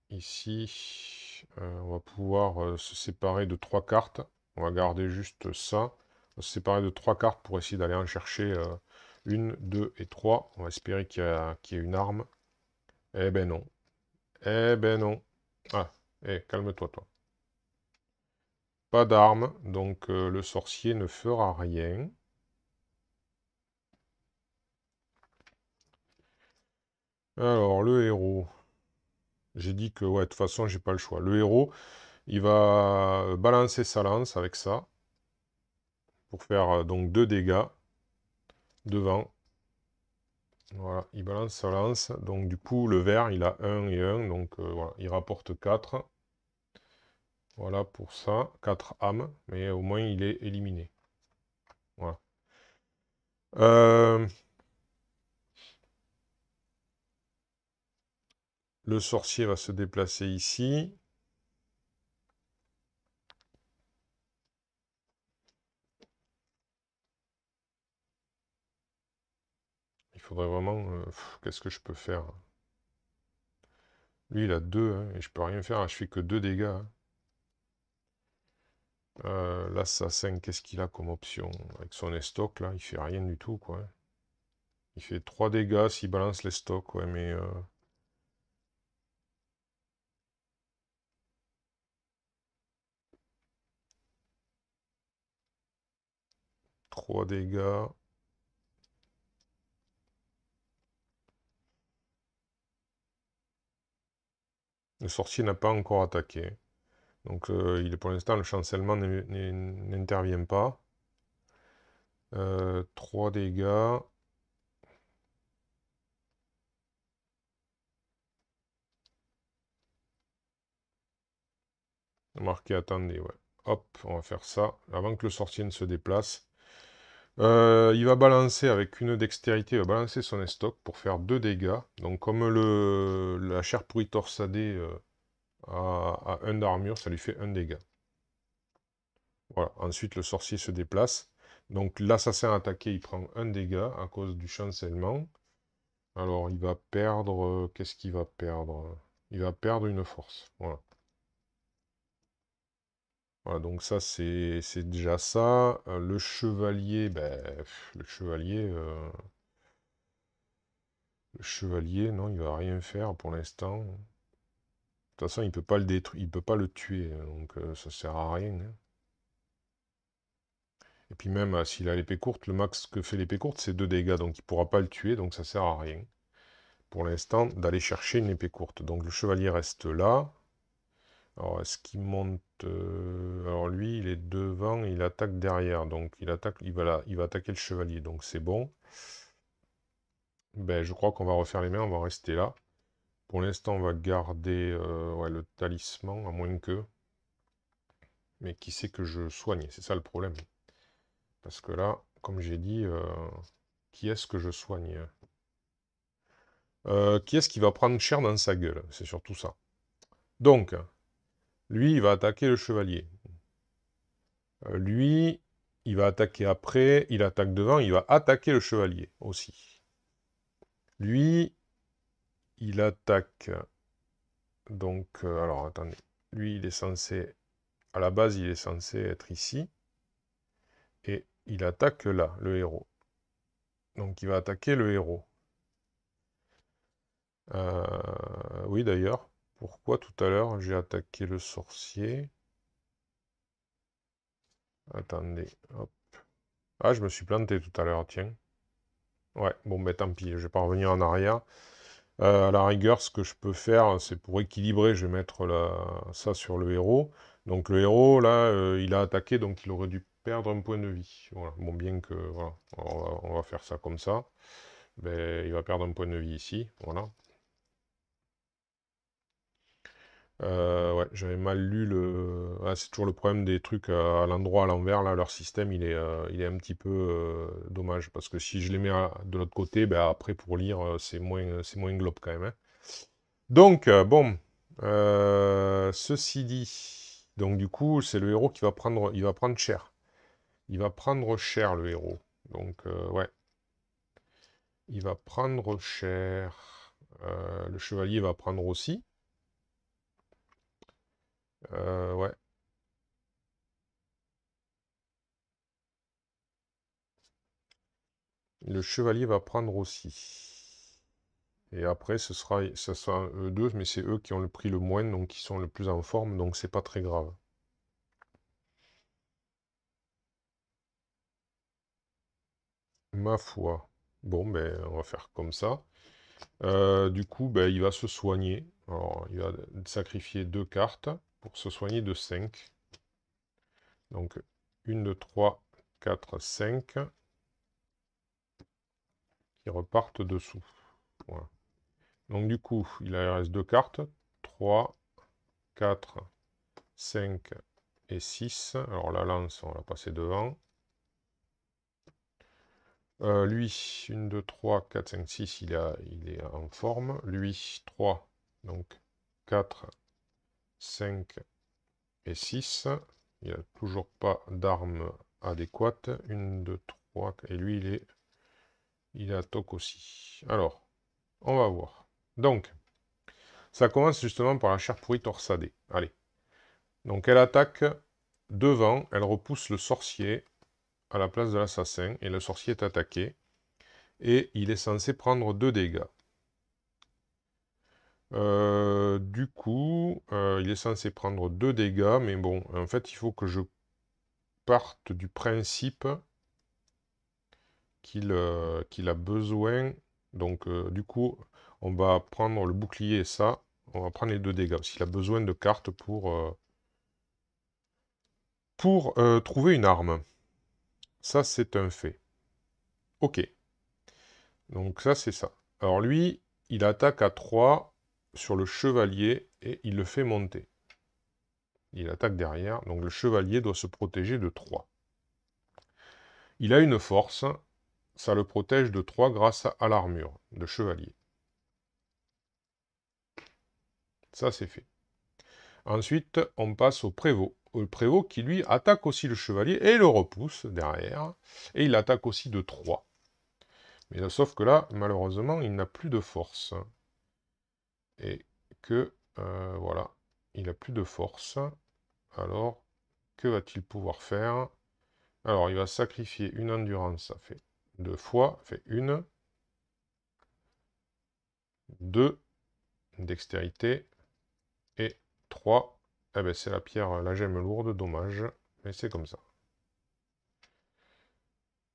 ici, on va pouvoir se séparer de 3 cartes. On va garder juste ça. On va se séparer de 3 cartes pour essayer d'aller en chercher une, deux et 3. On va espérer qu'il y ait une arme. Eh ben non. Eh ben non. Ah, calme-toi, toi. Pas d'arme, donc le sorcier ne fera rien. Alors, le héros. J'ai dit que, ouais, de toute façon, j'ai pas le choix. Le héros, il va balancer sa lance avec ça. Pour faire donc 2 dégâts devant. Voilà, il balance sa lance. Donc, du coup, le vert, il a 1 et 1. Donc, voilà, il rapporte 4. Voilà pour ça. 4 âmes. Mais au moins, il est éliminé. Voilà. Le sorcier va se déplacer ici. Il faudrait vraiment... qu'est-ce que je peux faire? Lui, il a 2, hein, et je peux rien faire. Je fais que 2 dégâts, hein. L'assassin, qu'est-ce qu'il a comme option? Avec son estoc, là, il fait rien du tout, quoi. Il fait 3 dégâts s'il balance les stocks, ouais, mais... 3 dégâts. Le sorcier n'a pas encore attaqué. Donc pour l'instant, le chancellement n'intervient pas. 3 dégâts. Marqué, attendez, ouais. Hop, on va faire ça. Avant que le sorcier ne se déplace. Il va balancer avec une dextérité, il va balancer son estoc pour faire 2 dégâts. Donc comme la chair pourrie torsadée a 1 d'armure, ça lui fait 1 dégât. Voilà, ensuite le sorcier se déplace. Donc l'assassin attaqué, il prend 1 dégât à cause du chancellement. Alors il va perdre... Qu'est-ce qu'il va perdre? Il va perdre une force. Voilà. Voilà, donc ça c'est déjà ça. Le chevalier, ben, le chevalier... Le chevalier, non, il va rien faire pour l'instant. De toute façon, il peut pas le détruire, il peut pas le tuer, hein, donc ça sert à rien, hein. Et puis même s'il a l'épée courte, le max que fait l'épée courte, c'est 2 dégâts, donc il pourra pas le tuer, donc ça sert à rien. Pour l'instant, d'aller chercher une épée courte. Donc le chevalier reste là. Alors est-ce qu'il monte alors lui, il est devant, il attaque derrière, donc il attaque, il va attaquer le chevalier, donc c'est bon. Ben, je crois qu'on va refaire les mains, on va rester là. Pour l'instant, on va garder ouais, le talisman, à moins que... Mais qui c'est que je soigne? C'est ça le problème. Parce que là, comme j'ai dit, qui est-ce que je soigne? Qui est-ce qui va prendre cher dans sa gueule? C'est surtout ça. Donc, lui, il va attaquer le chevalier. Lui, il va attaquer après, il attaque devant, il va attaquer le chevalier aussi. Lui, il attaque... Donc, alors, attendez. Lui, il est censé... À la base, il est censé être ici. Et il attaque là, le héros. Donc, il va attaquer le héros. Oui, d'ailleurs. Pourquoi tout à l'heure, j'ai attaqué le sorcier? Attendez. Hop. Ah, je me suis planté tout à l'heure, tiens. Ouais, bon, ben tant pis, je vais pas revenir en arrière. À la rigueur, ce que je peux faire, c'est pour équilibrer, je vais mettre ça sur le héros. Donc le héros, là, il a attaqué, donc il aurait dû perdre un point de vie. Voilà. Bon, bien que, voilà, on va faire ça comme ça. Ben, il va perdre un point de vie ici, voilà. Ouais, j'avais mal lu le... Ah, c'est toujours le problème des trucs à l'endroit, à l'envers, là, leur système, il est un petit peu dommage, parce que si je les mets de l'autre côté, ben, après, pour lire, c'est moins globe quand même, hein. Donc, bon, ceci dit, donc du coup, c'est le héros qui va prendre, il va prendre cher. Il va prendre cher, le héros. Donc, ouais, il va prendre cher. Le chevalier va prendre aussi. Ouais. Le chevalier va prendre aussi. Et après, ça sera eux deux, mais c'est eux qui ont le prix le moins, donc qui sont le plus en forme, donc c'est pas très grave. Ma foi. Bon, ben, on va faire comme ça. Du coup, ben, il va se soigner. Alors, il va sacrifier 2 cartes pour se soigner de 5. Donc, 1, 2, 3, 4, 5. Qui repartent dessous. Voilà. Donc, du coup, il reste 2 cartes. 3, 4, 5 et 6. Alors, la lance, on va la passer devant. Lui, 1, 2, 3, 4, 5, 6, il est en forme. Lui, 3, donc 4, 5 et 6. Il n'a toujours pas d'arme adéquate. 1, 2, 3, et lui, il est à toc aussi. Alors, on va voir. Donc, ça commence justement par la chair pourrie torsadée. Allez. Donc, elle attaque devant, elle repousse le sorcier à la place de l'assassin, et le sorcier est attaqué, et il est censé prendre 2 dégâts. Du coup, il est censé prendre 2 dégâts, mais bon, en fait, il faut que je parte du principe qu'il a besoin. Donc, du coup, on va prendre le bouclier et ça, on va prendre les 2 dégâts, parce qu'il a besoin de cartes pour trouver une arme. Ça, c'est un fait. Ok. Donc ça, c'est ça. Alors lui, il attaque à 3 sur le chevalier et il le fait monter. Il attaque derrière, donc le chevalier doit se protéger de 3. Il a une force, ça le protège de 3 grâce à l'armure de chevalier. Ça, c'est fait. Ensuite, on passe au prévôt. Le prévôt qui, lui, attaque aussi le chevalier et le repousse derrière. Et il attaque aussi de 3. Mais là, sauf que là, malheureusement, il n'a plus de force. Et que, voilà, il n'a plus de force. Alors, que va-t-il pouvoir faire? Alors, il va sacrifier une endurance, ça fait 2 fois, ça fait 1, 2, dextérité, et 3. Eh ben, c'est la pierre, la gemme lourde, dommage, mais c'est comme ça.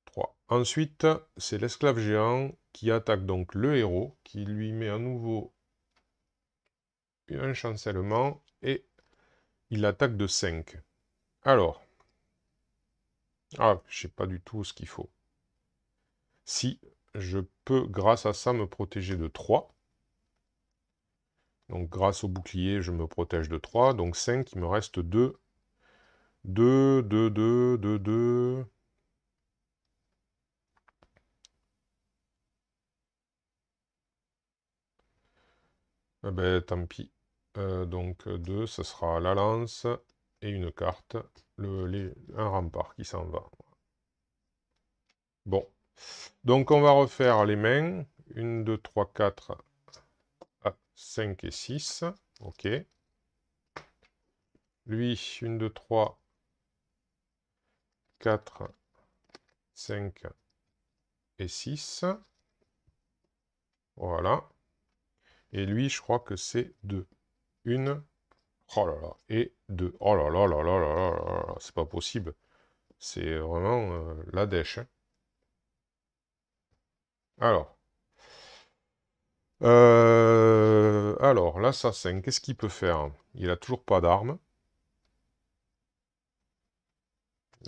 3. Ensuite, c'est l'esclave géant qui attaque donc le héros, qui lui met à nouveau un chancellement, et il attaque de 5. Alors, je sais pas du tout ce qu'il faut. Si je peux, grâce à ça, me protéger de 3. Donc, grâce au bouclier, je me protège de 3. Donc, 5, il me reste 2. 2, 2, 2, 2, 2. Eh ben, tant pis. Donc, 2, ce sera la lance et une carte. Un rempart qui s'en va. Bon. Donc, on va refaire les mains. 1, 2, 3, 4, 5 et 6. Ok. Lui, 1, 2, 3, 4, 5 et 6. Voilà. Et lui, je crois que c'est 2. 1. Oh là là. Et 2. Oh là là là là là là là là. C'est pas possible. C'est vraiment la dèche. Hein. Alors. Alors, l'assassin, qu'est-ce qu'il peut faire? Il a toujours pas d'arme.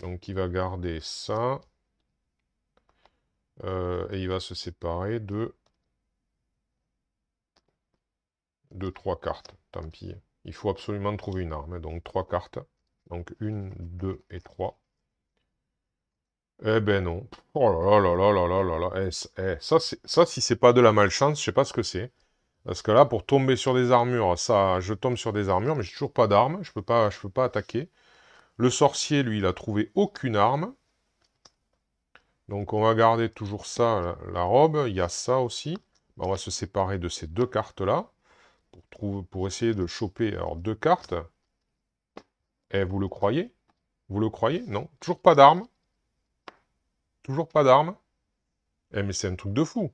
Donc, il va garder ça. Et il va se séparer de 3 cartes. Tant pis. Il faut absolument trouver une arme. Donc, 3 cartes. Donc, 1, 2 et 3. Eh ben non. Oh là là là là là là là. Ça, si c'est pas de la malchance, je sais pas ce que c'est. Parce que là, pour tomber sur des armures, ça, je tombe sur des armures, mais j'ai toujours pas d'armes. Je peux pas attaquer. Le sorcier, lui, il a trouvé aucune arme. Donc on va garder toujours ça, la robe. Il y a ça aussi. On va se séparer de ces 2 cartes-là. Pour essayer de choper alors 2 cartes. Eh, vous le croyez? Vous le croyez? Non. Toujours pas d'armes. Toujours pas d'armes. Eh, mais c'est un truc de fou.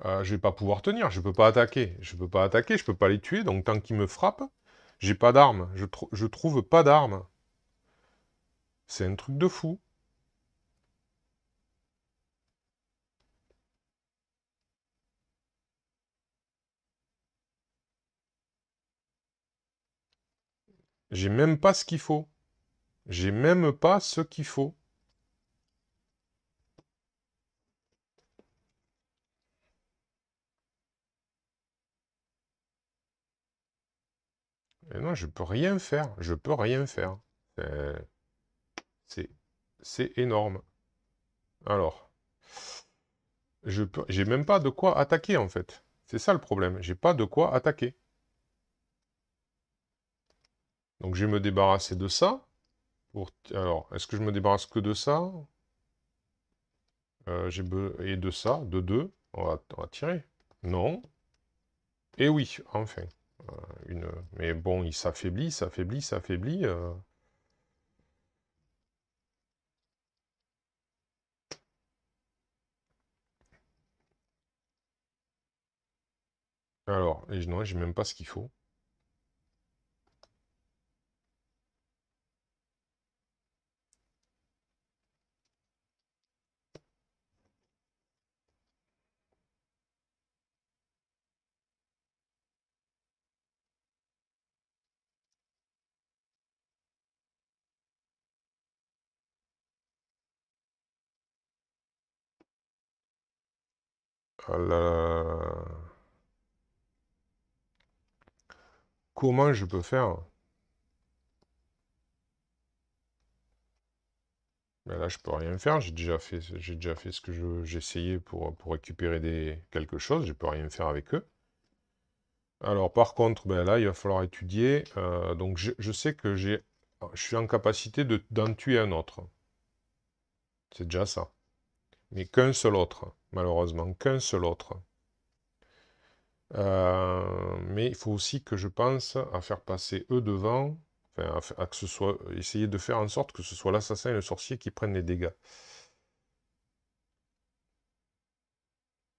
Je vais pas pouvoir tenir. Je peux pas attaquer. Je peux pas attaquer. Je peux pas les tuer. Donc tant qu'ils me frappent, j'ai pas d'armes. Je trouve pas d'armes. C'est un truc de fou. J'ai même pas ce qu'il faut. J'ai même pas ce qu'il faut. Et non, je peux rien faire. Je peux rien faire. C'est c'est énorme. Alors, j'ai même pas de quoi attaquer en fait. C'est ça le problème. J'ai pas de quoi attaquer. Donc je vais me débarrasser de ça. Alors, est-ce que je me débarrasse que de ça? Et de ça, de 2. On va tirer. Non. Et oui, enfin. Mais bon, il s'affaiblit, s'affaiblit, s'affaiblit. Alors, non, j'ai même pas ce qu'il faut. Ah là là. Comment je peux faire? Ben là, je peux rien faire. J'ai déjà fait ce que j'ai essayé pour récupérer quelque chose. Je peux rien faire avec eux. Alors, par contre, ben là, il va falloir étudier. Donc, je sais que je suis en capacité d'en tuer un autre. C'est déjà ça. Mais qu'un seul autre, malheureusement, qu'un seul autre. Mais il faut aussi que je pense à faire passer eux devant, enfin, à que ce soit, essayer de faire en sorte que ce soit l'assassin et le sorcier qui prennent les dégâts.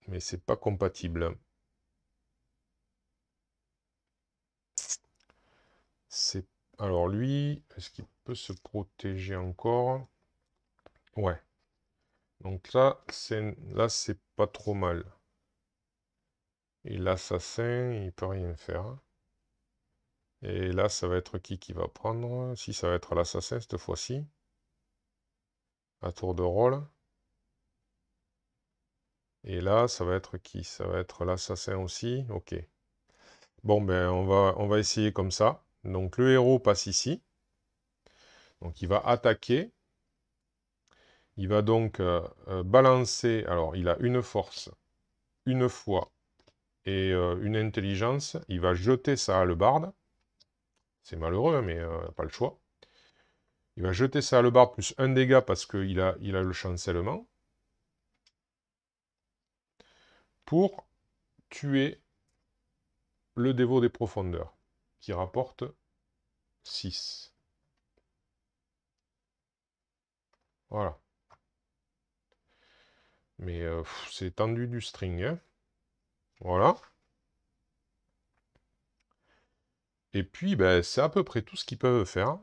Mais c'est pas compatible. C'est Alors lui, est-ce qu'il peut se protéger encore? Ouais. Donc là c'est pas trop mal. Et l'assassin, il peut rien faire. Et là, ça va être qui va prendre? Si, ça va être l'assassin cette fois-ci. À tour de rôle. Et là, ça va être qui? Ça va être l'assassin aussi. Ok. Bon, ben, on va essayer comme ça. Donc, le héros passe ici. Donc, il va attaquer. Il va donc balancer. Alors, il a une force, une foi et une intelligence. Il va jeter sa hallebarde. C'est malheureux, hein, mais pas le choix. Il va jeter sa hallebarde plus un dégât parce qu'il a le chancellement. Pour tuer le dévot des profondeurs, qui rapporte 6. Voilà. Mais c'est tendu du string, hein. Voilà. Et puis, ben, c'est à peu près tout ce qu'ils peuvent faire.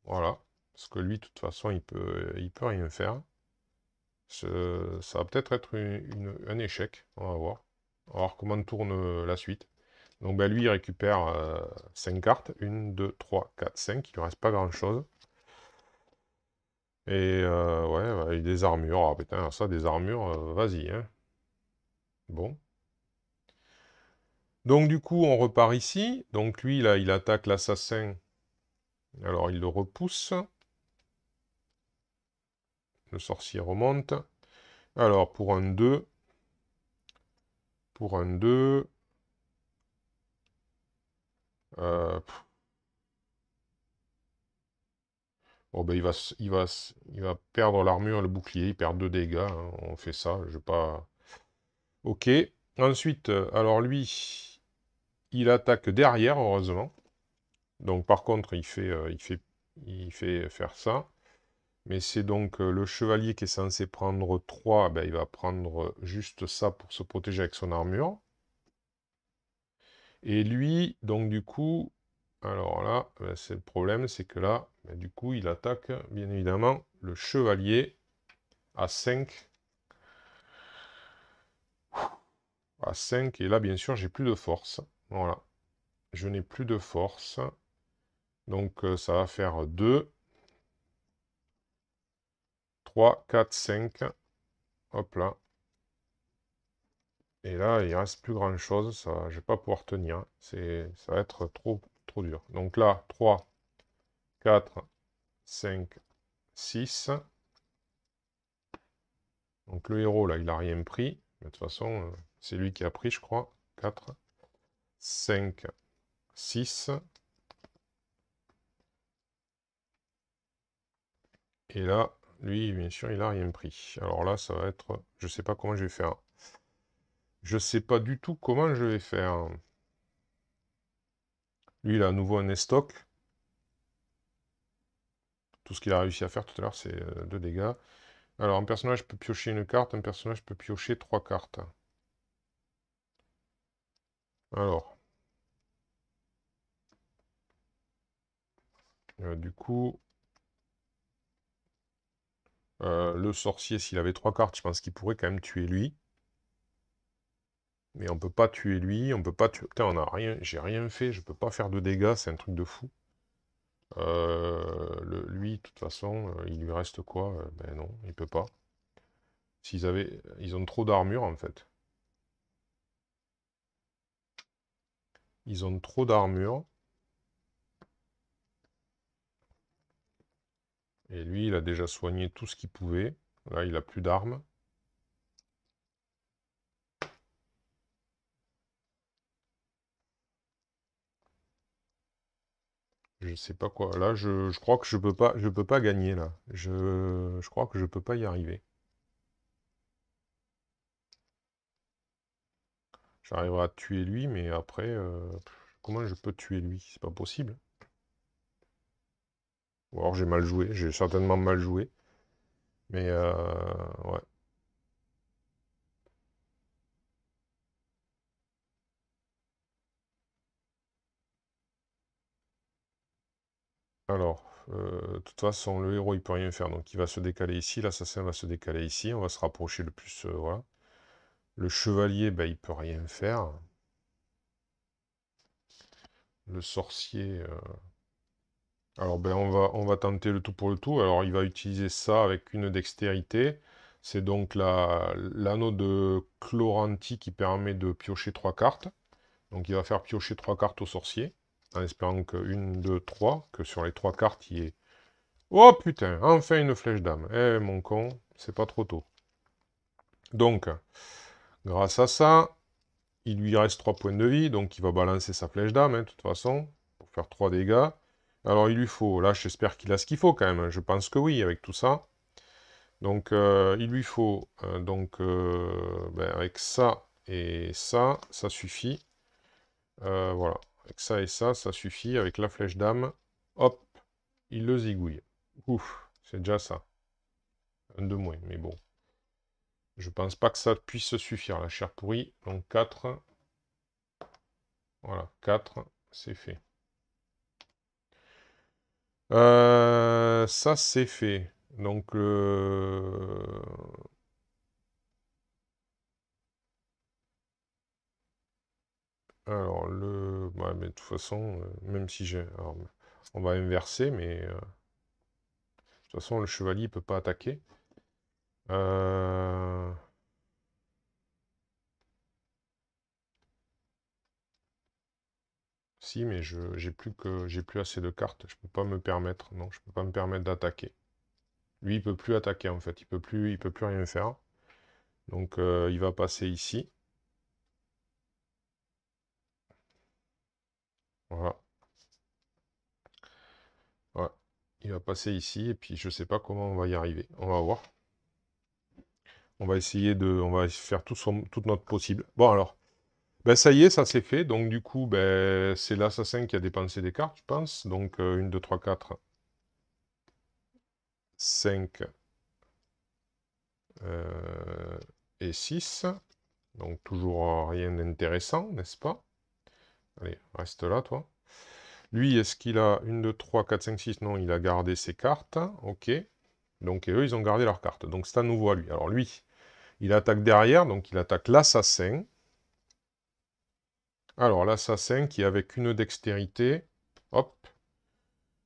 Voilà. Parce que lui, de toute façon, il peut rien faire. Ça va peut-être être un échec. On va voir. On va voir comment tourne la suite. Donc, ben, lui, il récupère 5 cartes. 1, 2, 3, 4, 5. Il ne lui reste pas grand-chose. Et ouais, avec des armures. Ah putain, ça, des armures, vas-y, hein. Bon. Donc du coup, on repart ici. Donc lui, là, il attaque l'assassin. Alors, il le repousse. Le sorcier remonte. Alors, pour un 2. Pour un 2. Bon, ben, il va perdre l'armure et le bouclier. Il perd 2 dégâts, hein. On fait ça. Je vais pas... Ok. Ensuite, alors lui, il attaque derrière, heureusement. Donc par contre, il fait faire ça. Mais c'est donc le chevalier qui est censé prendre 3, ben, il va prendre juste ça pour se protéger avec son armure. Et lui, donc du coup, alors là, ben, c'est le problème, c'est que là, ben, du coup, il attaque, bien évidemment, le chevalier à 5. À 5, et là, bien sûr, j'ai plus de force. Voilà. Je n'ai plus de force. Donc ça va faire 2, 3, 4, 5. Hop là. Et là, il reste plus grand chose, ça, je vais pas pouvoir tenir. Ça va être trop, trop dur. Donc là, 3, 4, 5, 6. Donc le héros, là, il n'a rien pris. Mais de toute façon, c'est lui qui a pris, je crois. 4, 5, 6. Et là, lui, bien sûr, il n'a rien pris. Alors là, ça va être... Je sais pas comment je vais faire. Je sais pas du tout comment je vais faire. Lui, il a à nouveau un estoc. Tout ce qu'il a réussi à faire tout à l'heure, c'est 2 dégâts. Alors, un personnage peut piocher une carte, un personnage peut piocher 3 cartes. Alors, du coup, le sorcier, s'il avait 3 cartes, je pense qu'il pourrait quand même tuer lui. Mais on peut pas tuer lui, on peut pas tuer... Putain, on a rien, j'ai rien fait, je peux pas faire de dégâts, c'est un truc de fou. Lui, de toute façon, il lui reste quoi? Ben non, il peut pas. S'ils avaient... Ils ont trop d'armure, en fait. Ils ont trop d'armure. Et lui, il a déjà soigné tout ce qu'il pouvait. Là, il a plus d'armes. Je sais pas quoi. Là, je crois que je peux pas gagner, là. Je crois que je peux pas y arriver. J'arriverai à tuer lui, mais après, comment je peux tuer lui? C'est pas possible. Ou alors j'ai mal joué, j'ai certainement mal joué. Mais, ouais. Alors, de toute façon, le héros, il peut rien faire. Donc, il va se décaler ici. L'assassin va se décaler ici. On va se rapprocher le plus, voilà. Le chevalier, ben, il peut rien faire. Le sorcier... Alors, ben, on va tenter le tout pour le tout. Alors, il va utiliser ça avec une dextérité. C'est donc l'anneau de Chloranti qui permet de piocher 3 cartes. Donc, il va faire piocher 3 cartes au sorcier. En espérant que 1, 2, 3, que sur les 3 cartes, il y ait... Oh putain, enfin une flèche d'âme. Eh, mon con, c'est pas trop tôt. Donc, grâce à ça, il lui reste 3 points de vie. Donc, il va balancer sa flèche d'âme, hein, de toute façon, pour faire 3 dégâts. Alors, il lui faut... Là, j'espère qu'il a ce qu'il faut, quand même. Je pense que oui, avec tout ça. Donc, il lui faut... ben, avec ça et ça suffit. Voilà. Avec ça et ça suffit. Avec la flèche d'âme, hop, il le zigouille. Ouf, c'est déjà ça. Un de moins, mais bon. Je pense pas que ça puisse suffire, la chair pourrie. Donc 4. Voilà, 4, c'est fait. Ça, c'est fait. Donc, alors, ouais, mais de toute façon, même si j'ai... alors, on va inverser, mais... de toute façon, le chevalier ne peut pas attaquer. Euh, Si, mais j'ai plus assez de cartes. Je peux pas me permettre. Non, je peux pas me permettre d'attaquer. Lui, il peut plus attaquer, en fait. Il peut plus rien faire. Donc, il va passer ici. Voilà. Ouais. Il va passer ici, et puis je sais pas comment on va y arriver. On va voir. On va essayer de... On va faire tout notre possible. Bon, alors. Ben, ça y est, ça c'est fait. Donc, du coup, ben, c'est l'assassin qui a dépensé des cartes, je pense. Donc, 1, 2, 3, 4, 5 et 6. Donc, toujours rien d'intéressant, n'est-ce pas? Allez, reste là, toi. Lui, est-ce qu'il a 1, 2, 3, 4, 5, 6? Non, il a gardé ses cartes. Ok. Donc, et eux, ils ont gardé leurs cartes. Donc, c'est à nouveau à lui. Alors, lui, il attaque derrière, donc il attaque l'assassin. Alors, l'assassin qui, avec une dextérité, hop,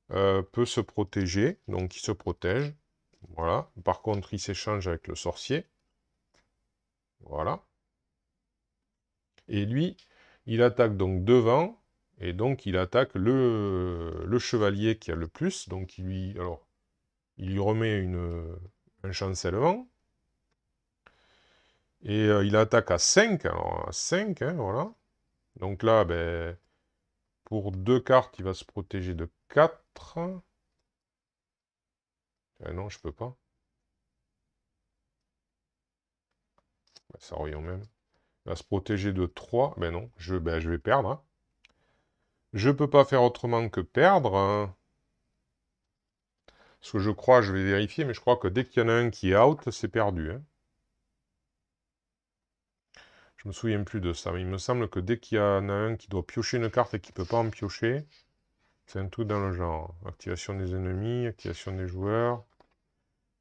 peut se protéger. Donc, il se protège. Voilà. Par contre, il s'échange avec le sorcier. Voilà. Et lui, il attaque donc devant. Et donc, il attaque le chevalier qui a le plus. Donc, alors, il lui remet un chancellement. Et il attaque à 5. Alors, à 5, hein, voilà. Donc là, ben, pour 2 cartes, il va se protéger de 4. Non, je peux pas. Ben, ça revient au même. Il va se protéger de 3. Ben non, ben, je vais perdre, hein. Je peux pas faire autrement que perdre, hein. Parce que je crois, je vais vérifier, mais je crois que dès qu'il y en a un qui est out, c'est perdu, hein. Je me souviens plus de ça, mais il me semble que dès qu'il y en a un qui doit piocher une carte et qui peut pas en piocher, c'est un truc dans le genre. Activation des ennemis, activation des joueurs,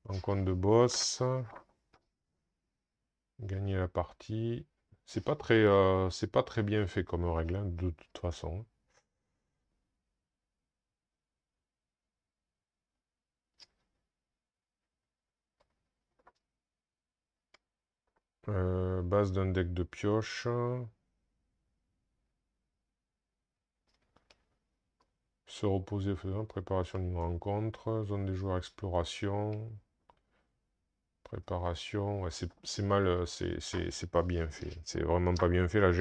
rencontre de boss, gagner la partie. C'est pas très bien fait comme règle, hein, de toute façon. Base d'un deck de pioche. Se reposer, faisant préparation d'une rencontre. Zone des joueurs, exploration. Préparation. Ouais, c'est mal, c'est pas bien fait. C'est vraiment pas bien fait. Là,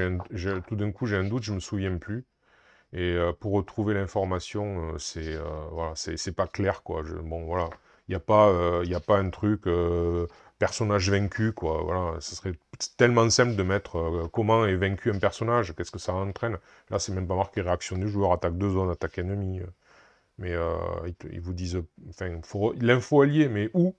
tout d'un coup, j'ai un doute, je me souviens plus. Et pour retrouver l'information, voilà, c'est pas clair, quoi. Bon, voilà. Il y a pas un truc personnage vaincu, quoi. Voilà, ce serait tellement simple de mettre comment est vaincu un personnage, qu'est-ce que ça entraîne. Là, c'est même pas marqué réaction du joueur, attaque de zone, attaque ennemie. Mais ils vous disent, enfin, l'info alliée, mais où?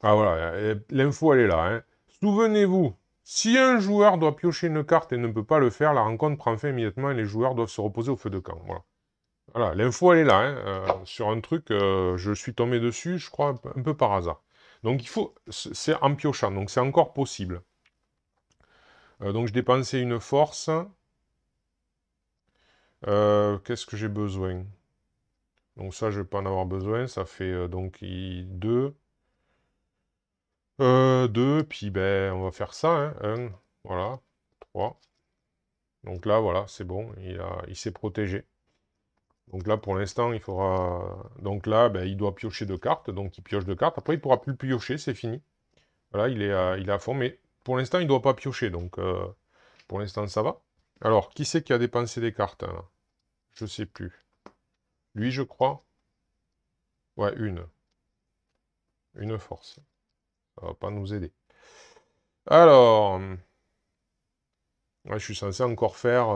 Ah voilà, l'info elle est là, hein. Souvenez-vous, si un joueur doit piocher une carte et ne peut pas le faire, la rencontre prend fin immédiatement et les joueurs doivent se reposer au feu de camp. Voilà. Voilà, l'info elle est là, hein, sur un truc, je suis tombé dessus, je crois, un peu par hasard. Donc il faut, c'est en piochant, donc c'est encore possible. Donc je dépensais une force. Qu'est-ce que j'ai besoin? Donc ça, je vais pas en avoir besoin, ça fait donc 2. 2, puis ben, on va faire ça, hein. 1, voilà, 3. Donc là, voilà, c'est bon, il s'est protégé. Donc là, pour l'instant, il faudra... Donc là, ben, il doit piocher 2 cartes, donc il pioche 2 cartes. Après, il ne pourra plus piocher, c'est fini. Voilà, il est à fond, mais pour l'instant, il ne doit pas piocher, donc pour l'instant, ça va. Alors, qui c'est qui a dépensé des cartes, hein, là? Je sais plus. Lui, je crois. Ouais, une. Une force. Ça va pas nous aider. Alors... Ouais, je suis censé encore faire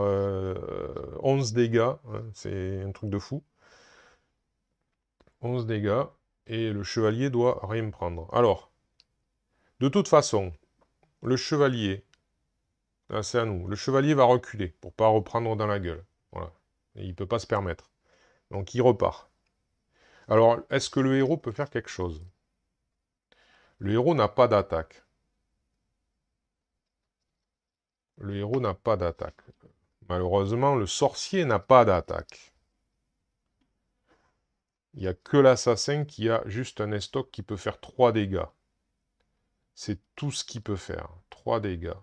11 dégâts, hein, c'est un truc de fou. 11 dégâts, et le chevalier doit rien prendre. Alors, de toute façon, le chevalier, là c'est à nous, le chevalier va reculer pour pas reprendre dans la gueule. Voilà, et il peut pas se permettre. Donc il repart. Alors, est-ce que le héros peut faire quelque chose? Le héros n'a pas d'attaque. Le héros n'a pas d'attaque. Malheureusement, le sorcier n'a pas d'attaque. Il n'y a que l'assassin qui a juste un estoc qui peut faire 3 dégâts. C'est tout ce qu'il peut faire. 3 dégâts.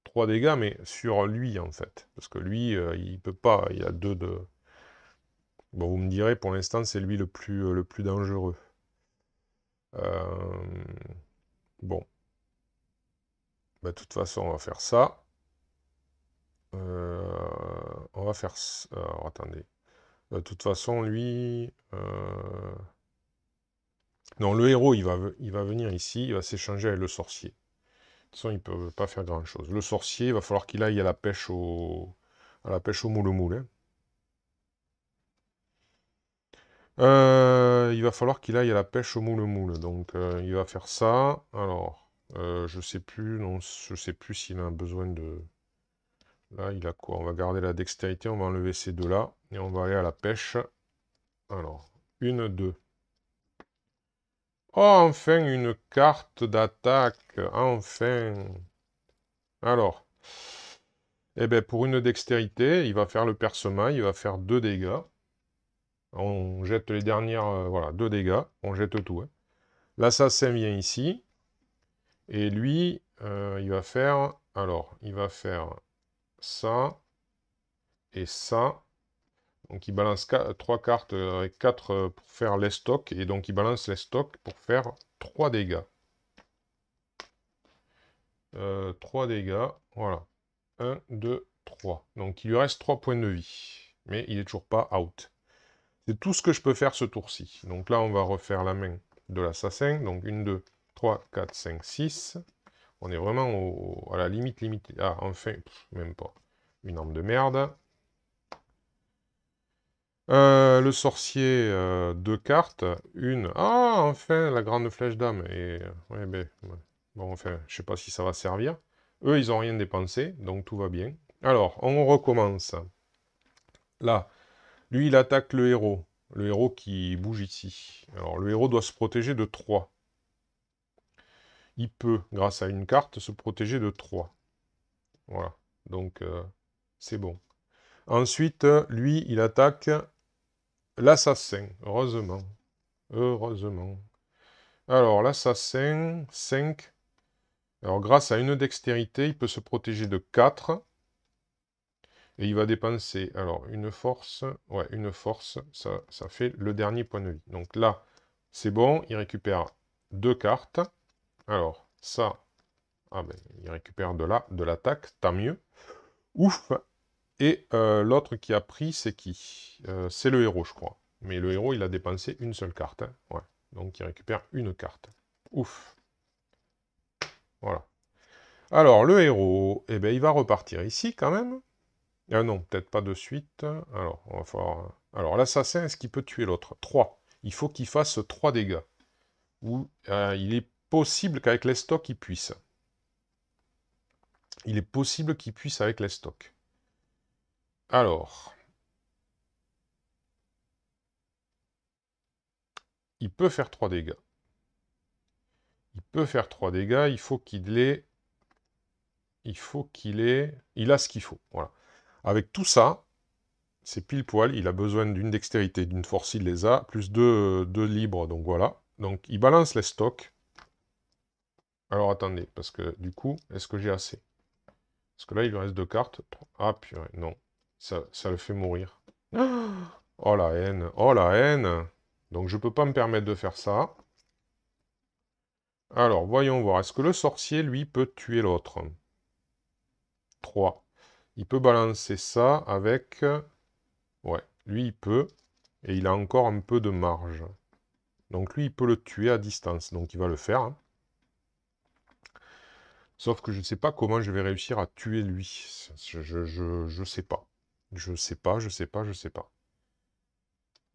3 dégâts, mais sur lui, en fait. Parce que lui, il peut pas. Il a 2 de... Bon, vous me direz, pour l'instant, c'est lui le plus dangereux. Bon. Bah, de toute façon, on va faire ça. On va faire... Alors, attendez. De toute façon, lui... Non, le héros, il va venir ici, il va s'échanger avec le sorcier. De toute façon, il ne peut pas faire grand-chose. Le sorcier, il va falloir qu'il aille à la pêche au moule-moule, hein. Il va falloir qu'il aille à la pêche au moule-moule. Donc, il va faire ça. Alors, je sais plus, non, je sais plus s'il a besoin de... Là, il a quoi? On va garder la dextérité, on va enlever ces deux-là. Et on va aller à la pêche. Alors, 1, 2. Oh, enfin, une carte d'attaque. Enfin. Alors, eh bien, pour une dextérité, il va faire le percement, il va faire 2 dégâts. On jette les dernières, voilà, 2 dégâts. On jette tout, hein. L'assassin vient ici. Et lui, il va faire... Alors, il va faire ça et ça. Donc, il balance 3 cartes avec 4 pour faire les stocks. Et donc, il balance les stocks pour faire 3 dégâts. 3 dégâts, voilà. 1, 2, 3. Donc, il lui reste 3 points de vie. Mais il n'est toujours pas out. C'est tout ce que je peux faire ce tour-ci. Donc là, on va refaire la main de l'assassin. Donc, 1, 2, 3, 4, 5, 6. On est vraiment à la limite. Ah, enfin, même pas. Une arme de merde. Le sorcier, 2 cartes. Une. Ah, enfin, la grande flèche d'âme. Et, ouais, ben, ouais. Bon, enfin, je sais pas si ça va servir. Eux, ils ont rien dépensé, donc tout va bien. Alors, on recommence. Là, lui, il attaque le héros. Le héros qui bouge ici. Alors, le héros doit se protéger de 3. Il peut, grâce à une carte, se protéger de 3. Voilà. Donc, c'est bon. Ensuite, lui, il attaque l'assassin. Heureusement. Heureusement. Alors, l'assassin, 5. Alors, grâce à une dextérité, il peut se protéger de 4. Et il va dépenser, alors, une force. Ouais, une force, ça fait le dernier point de vie. Donc là, c'est bon, il récupère 2 cartes. Alors, ça, ah ben, il récupère de l'attaque, tant mieux. Ouf. Et l'autre qui a pris, c'est qui? C'est le héros, je crois. Mais le héros, il a dépensé une seule carte. Hein. Ouais. Donc, il récupère une carte. Ouf. Voilà. Alors, le héros, eh ben, il va repartir ici, quand même. Ah non, peut-être pas de suite. Alors, on va falloir... Alors, l'assassin, est-ce qu'il peut tuer l'autre? 3. Il faut qu'il fasse 3 dégâts. Ou il est possible qu'avec les stocks, il puisse. Il est possible qu'il puisse avec les stocks. Alors... Il peut faire 3 dégâts. Il peut faire 3 dégâts, il faut qu'il ait... Il faut qu'il ait... Il a ce qu'il faut, voilà. Avec tout ça, c'est pile poil, il a besoin d'une dextérité, d'une force, il les a, plus 2 libres, donc voilà. Donc il balance les stocks. Alors attendez, parce que du coup, est-ce que j'ai assez? Parce que là, il lui reste 2 cartes. Ah purée, non. Ça le fait mourir. Oh la haine, oh la haine. Donc je peux pas me permettre de faire ça. Alors, voyons voir. Est-ce que le sorcier, lui, peut tuer l'autre? 3. Il peut balancer ça avec... Ouais, lui, il peut. Et il a encore un peu de marge. Donc lui, il peut le tuer à distance. Donc il va le faire. Hein. Sauf que je ne sais pas comment je vais réussir à tuer lui. Je sais pas. Je sais pas, je sais pas, je sais pas.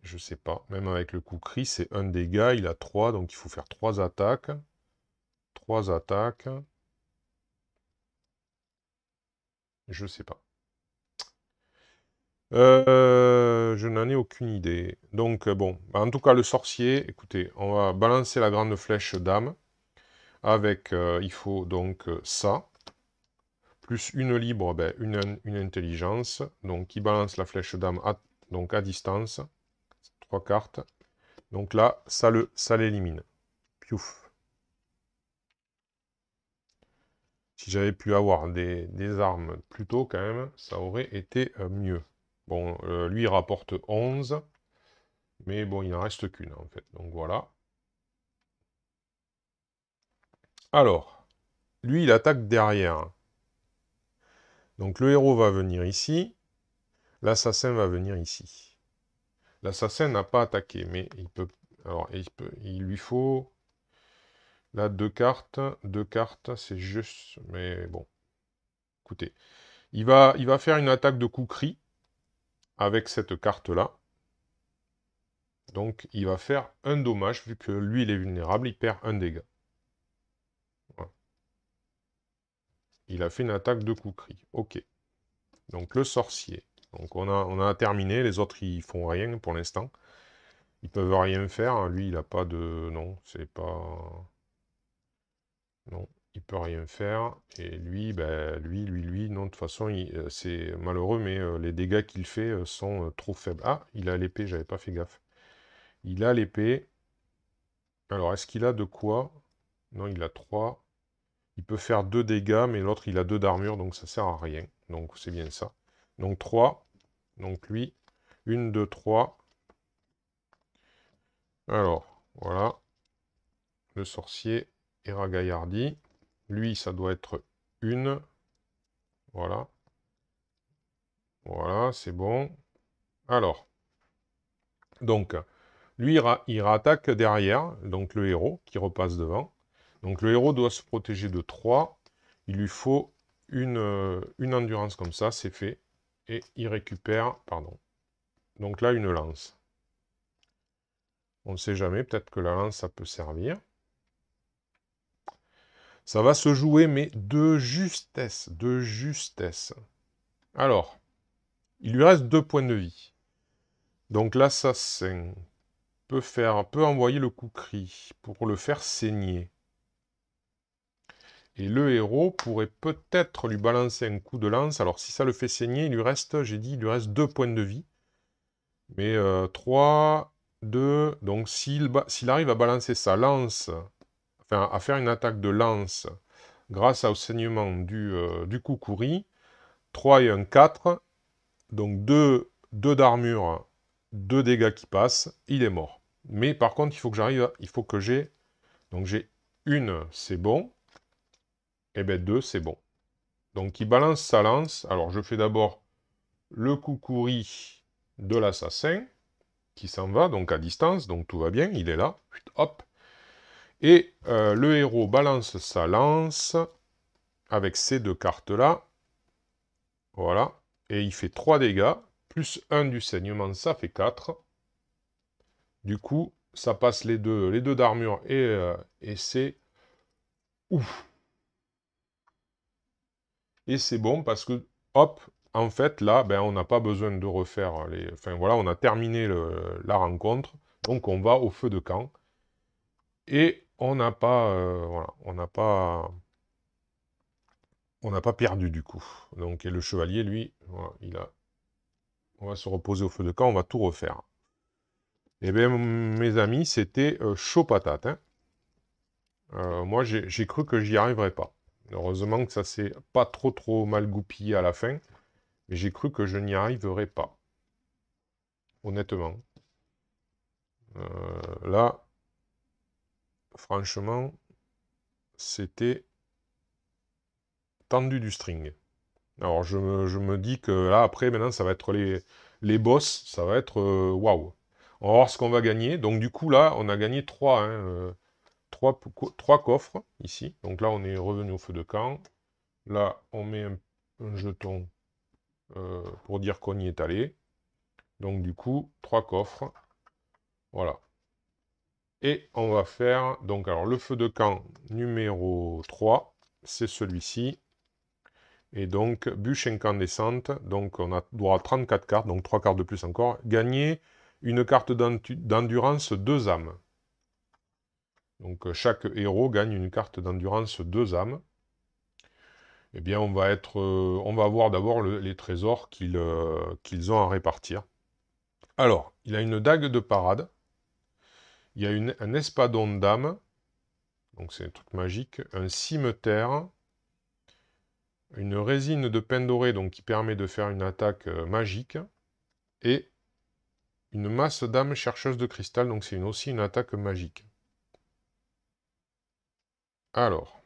Je sais pas. Même avec le coup cri, c'est un dégât. Il a 3, donc il faut faire 3 attaques. 3 attaques. Je sais pas. Je n'en ai aucune idée. Donc, bon. En tout cas, le sorcier, écoutez, on va balancer la grande flèche d'âme. Avec, il faut donc ça. Plus une libre, ben, une intelligence. Donc, il balance la flèche d'âme donc à distance. 3 cartes. Donc là, ça l'élimine. Piouf. Si j'avais pu avoir des armes plus tôt, quand même, ça aurait été mieux. Bon, lui, il rapporte 11. Mais bon, il n'en reste qu'une, en fait. Donc voilà. Alors, lui, il attaque derrière. Donc le héros va venir ici. L'assassin va venir ici. L'assassin n'a pas attaqué, mais il peut... Alors, il lui faut... Là, 2 cartes. 2 cartes, c'est juste... Mais bon. Écoutez. Il va faire une attaque de coup cri. Avec cette carte-là. Donc, il va faire un dommage. Vu que lui, il est vulnérable, il perd un dégât. Voilà. Il a fait une attaque de coup cri. Ok. Donc, le sorcier. Donc, on a terminé. Les autres, ils font rien pour l'instant. Ils peuvent rien faire. Lui, il n'a pas de... Non, c'est pas... Non, il peut rien faire. Et lui, ben, lui, non, de toute façon, c'est malheureux, mais les dégâts qu'il fait sont trop faibles. Ah, il a l'épée, j'avais pas fait gaffe. Il a l'épée. Alors, est-ce qu'il a de quoi? Non, il a 3. Il peut faire 2 dégâts, mais l'autre, il a 2 d'armure, donc ça sert à rien. Donc, c'est bien ça. Donc, 3. Donc, lui, 1, 2, 3. Alors, voilà. Le sorcier, Eragaillardi. Lui, ça doit être 1. Voilà. Voilà, c'est bon. Alors, donc, lui, il rattaque derrière, donc le héros qui repasse devant. Donc le héros doit se protéger de 3. Il lui faut une endurance comme ça, c'est fait. Et il récupère, pardon. Donc là, une lance. On ne sait jamais, peut-être que la lance, ça peut servir. Ça va se jouer, mais de justesse, de justesse. Alors, il lui reste 2 points de vie. Donc l'assassin peut envoyer le coup cri pour le faire saigner. Et le héros pourrait peut-être lui balancer un coup de lance. Alors si ça le fait saigner, il lui reste, j'ai dit, il lui reste 2 points de vie. Mais 3, 2... Donc s'il arrive à balancer sa lance, enfin à faire une attaque de lance grâce au saignement du Kukuri, 3 et un 4, donc 2 d'armure, 2 dégâts qui passent, il est mort. Mais par contre, il faut que j'ai... Donc j'ai une, c'est bon. Et bien 2, c'est bon. Donc il balance sa lance. Alors je fais d'abord le Kukuri de l'assassin, qui s'en va, donc à distance, donc tout va bien, il est là. Hop. Et le héros balance sa lance avec ces 2 cartes-là. Voilà. Et il fait 3 dégâts, plus 1 du saignement, ça fait 4. Du coup, ça passe les deux d'armure et c'est... Ouf. Et c'est bon parce que, hop, en fait, là, ben, on n'a pas besoin de refaire les... Enfin, voilà, on a terminé la rencontre. Donc, on va au feu de camp. Et on n'a pas... voilà, on n'a pas perdu, du coup. Donc, et le chevalier, lui, voilà, on va se reposer au feu de camp, on va tout refaire. Eh bien, mes amis, c'était chaud patate, hein. Moi, j'ai cru que j'y arriverais pas. Heureusement que ça s'est pas trop mal goupillé à la fin. Mais j'ai cru que je n'y arriverais pas. Honnêtement. Là, franchement, c'était tendu du string. Alors, je me dis que là, après, maintenant, ça va être les boss. Ça va être waouh. On va voir ce qu'on va gagner. Donc, du coup, là, on a gagné 3, hein, 3 coffres, ici. Donc là, on est revenu au feu de camp. Là, on met un jeton pour dire qu'on y est allé. Donc, du coup, 3 coffres. Voilà. Et on va faire, donc, alors, le feu de camp numéro 3, c'est celui-ci. Et donc, bûche incandescente, donc on a droit à 34 cartes, donc 3 cartes de plus encore. Gagner une carte d'endurance 2 âmes. Donc, chaque héros gagne une carte d'endurance 2 âmes. Eh bien, on va voir d'abord les trésors qu'ils ont à répartir. Alors, il a une dague de parade. Il y a un espadon d'âme. Donc, c'est un truc magique. Un cimeterre. Une résine de pin doré, donc qui permet de faire une attaque magique. Et une masse d'âme chercheuse de cristal, donc c'est aussi une attaque magique. Alors.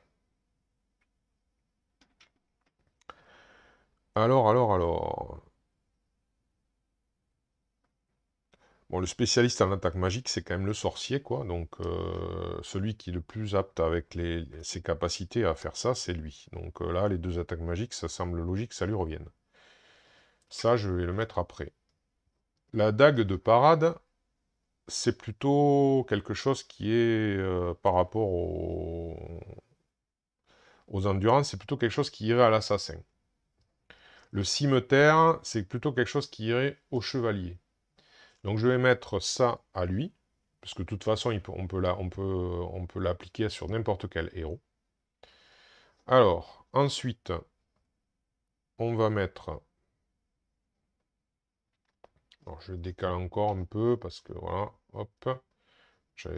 Bon, le spécialiste en attaque magique, c'est quand même le sorcier, quoi. Donc, celui qui est le plus apte avec ses capacités à faire ça, c'est lui. Donc là, les 2 attaques magiques, ça semble logique que ça lui revienne. Ça, je vais le mettre après. La dague de parade, c'est plutôt quelque chose qui est, par rapport aux endurances, c'est plutôt quelque chose qui irait à l'assassin. Le cimeterre, c'est plutôt quelque chose qui irait au chevalier. Donc je vais mettre ça à lui, parce que de toute façon, on peut l'appliquer sur n'importe quel héros. Alors, ensuite, on va mettre... Alors, je décale encore un peu, parce que voilà, hop. À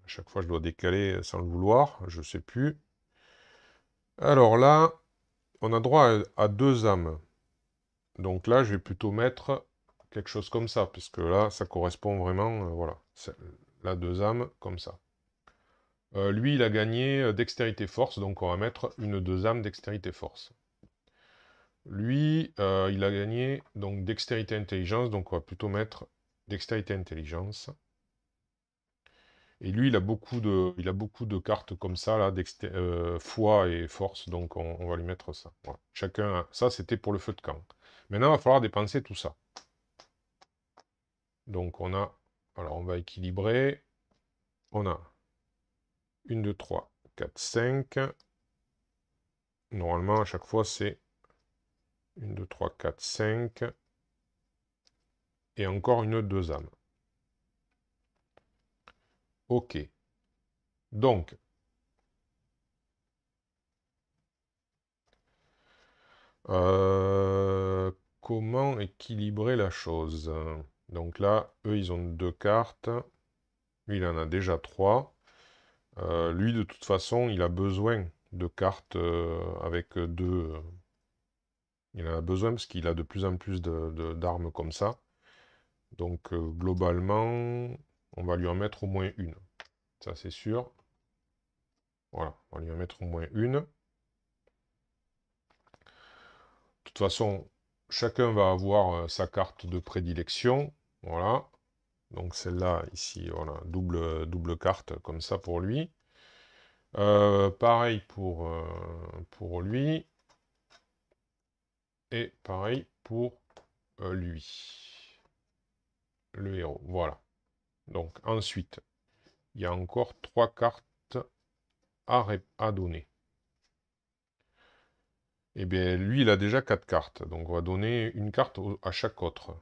chaque fois, je dois décaler sans le vouloir, je ne sais plus. Alors là, on a droit à 2 âmes. Donc là, je vais plutôt mettre quelque chose comme ça, puisque là, ça correspond vraiment, voilà. Là, 2 âmes, comme ça. Lui, il a gagné dextérité force, donc on va mettre une 2 âmes dextérité force. Lui, il a gagné donc dextérité intelligence, donc on va plutôt mettre dextérité intelligence. Et lui, il a beaucoup de cartes comme ça, là, foi et force, donc on va lui mettre ça. Voilà. Chacun, ça c'était pour le feu de camp. Maintenant, il va falloir dépenser tout ça. Donc on a, alors on va équilibrer. On a 1, 2, 3, 4, 5. Normalement, à chaque fois, c'est 1, 2, 3, 4, 5. Et encore une 2 âmes. Ok. Donc, comment équilibrer la chose? Donc là, eux, ils ont 2 cartes. Lui, il en a déjà 3. Lui, de toute façon, il a besoin de cartes avec 2. Il en a besoin parce qu'il a de plus en plus d'armes comme ça. Donc, globalement, on va lui en mettre au moins une. Ça, c'est sûr. Voilà, on va lui en mettre au moins une. De toute façon, chacun va avoir sa carte de prédilection. Voilà. Donc celle-là, ici, voilà, double carte comme ça pour lui. Pareil pour lui. Et pareil pour lui. Le héros. Voilà. Donc ensuite, il y a encore 3 cartes à donner. Et bien lui, il a déjà 4 cartes. Donc on va donner une carte à chaque autre.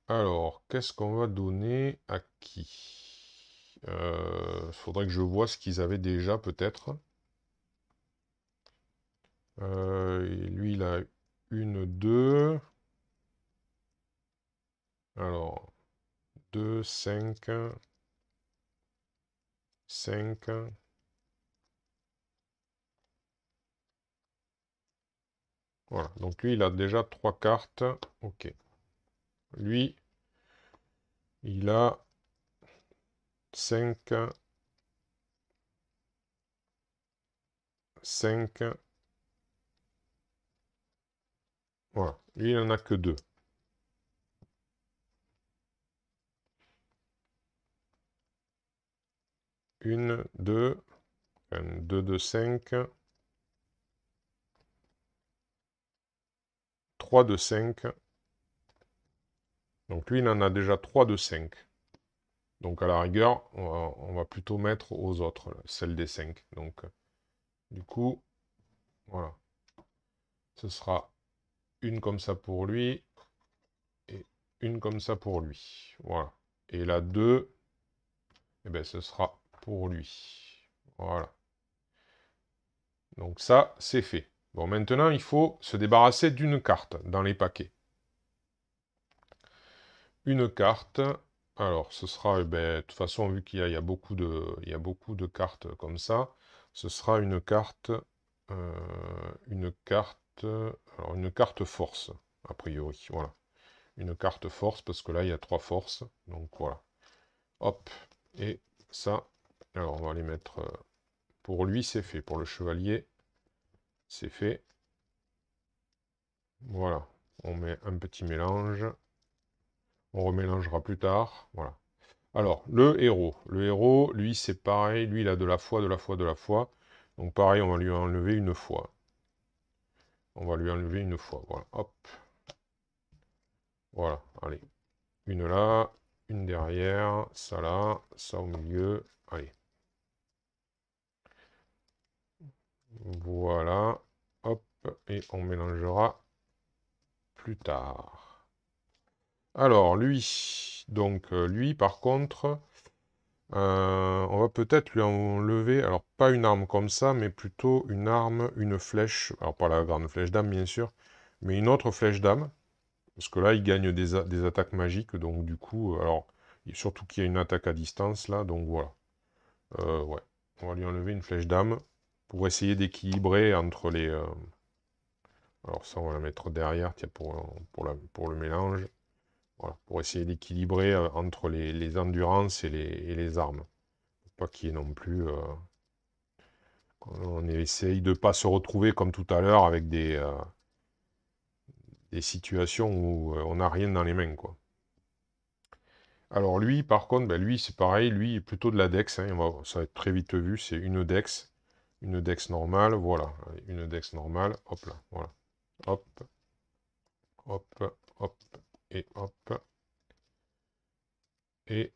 Alors, qu'est-ce qu'on va donner à qui? Faudrait que je vois ce qu'ils avaient déjà, peut-être. Et lui, il a une, 2. Alors, 2, 5, 5. Voilà, donc lui, il a déjà 3 cartes. Ok. Lui, il a 5, 5. Voilà. Lui, il n'en a que 2. 1, 2. 2 de 5. 3 de 5. Donc lui, il en a déjà 3 de 5. Donc à la rigueur, on va plutôt mettre aux autres, là, celle des 5. Donc du coup, voilà. Ce sera une comme ça pour lui et une comme ça pour lui. Voilà. Et la 2, eh ben, ce sera pour lui. Voilà. Donc ça, c'est fait. Bon, maintenant, il faut se débarrasser d'une carte dans les paquets. Une carte. Alors, ce sera, eh ben, de toute façon, vu qu'il y a beaucoup il y a beaucoup de cartes comme ça, ce sera une carte, alors une carte force, a priori, voilà. Une carte force, parce que là, il y a 3 forces, donc voilà. Hop, et ça, alors on va les mettre, pour lui, c'est fait, pour le chevalier, c'est fait. Voilà, on met un petit mélange, on remélangera plus tard, voilà. Alors, le héros. Le héros, lui, c'est pareil. Lui, il a de la foi, de la foi, de la foi. Donc, pareil, on va lui enlever une fois. On va lui enlever une fois. Voilà, hop. Voilà, allez. Une là, une derrière, ça là, ça au milieu. Allez. Voilà. Hop. Et on mélangera plus tard. Alors, lui. Donc, lui, par contre... on va peut-être lui enlever, alors pas une arme comme ça, mais plutôt une arme, une flèche, alors pas la grande flèche d'âme bien sûr, mais une autre flèche d'âme, parce que là il gagne des attaques magiques, donc du coup, alors, surtout qu'il y a une attaque à distance là, donc voilà. Ouais, on va lui enlever une flèche d'âme, pour essayer d'équilibrer entre les... alors ça on va la mettre derrière, tiens, pour le mélange, voilà, pour essayer d'équilibrer entre les endurances et les armes. Pas qu'il y ait non plus... on essaye de ne pas se retrouver comme tout à l'heure avec des situations où on n'a rien dans les mains, quoi. Alors lui, par contre, ben, lui, c'est pareil, lui, est plutôt de la Dex, hein, ça va être très vite vu, c'est une Dex normale, voilà, une Dex normale, hop là, voilà, hop, hop, hop, et hop, et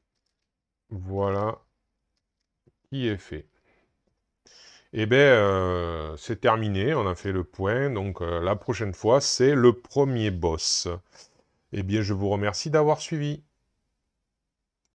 voilà, qui est fait. Eh bien, c'est terminé, on a fait le point, donc la prochaine fois, c'est le premier boss. Eh bien, je vous remercie d'avoir suivi.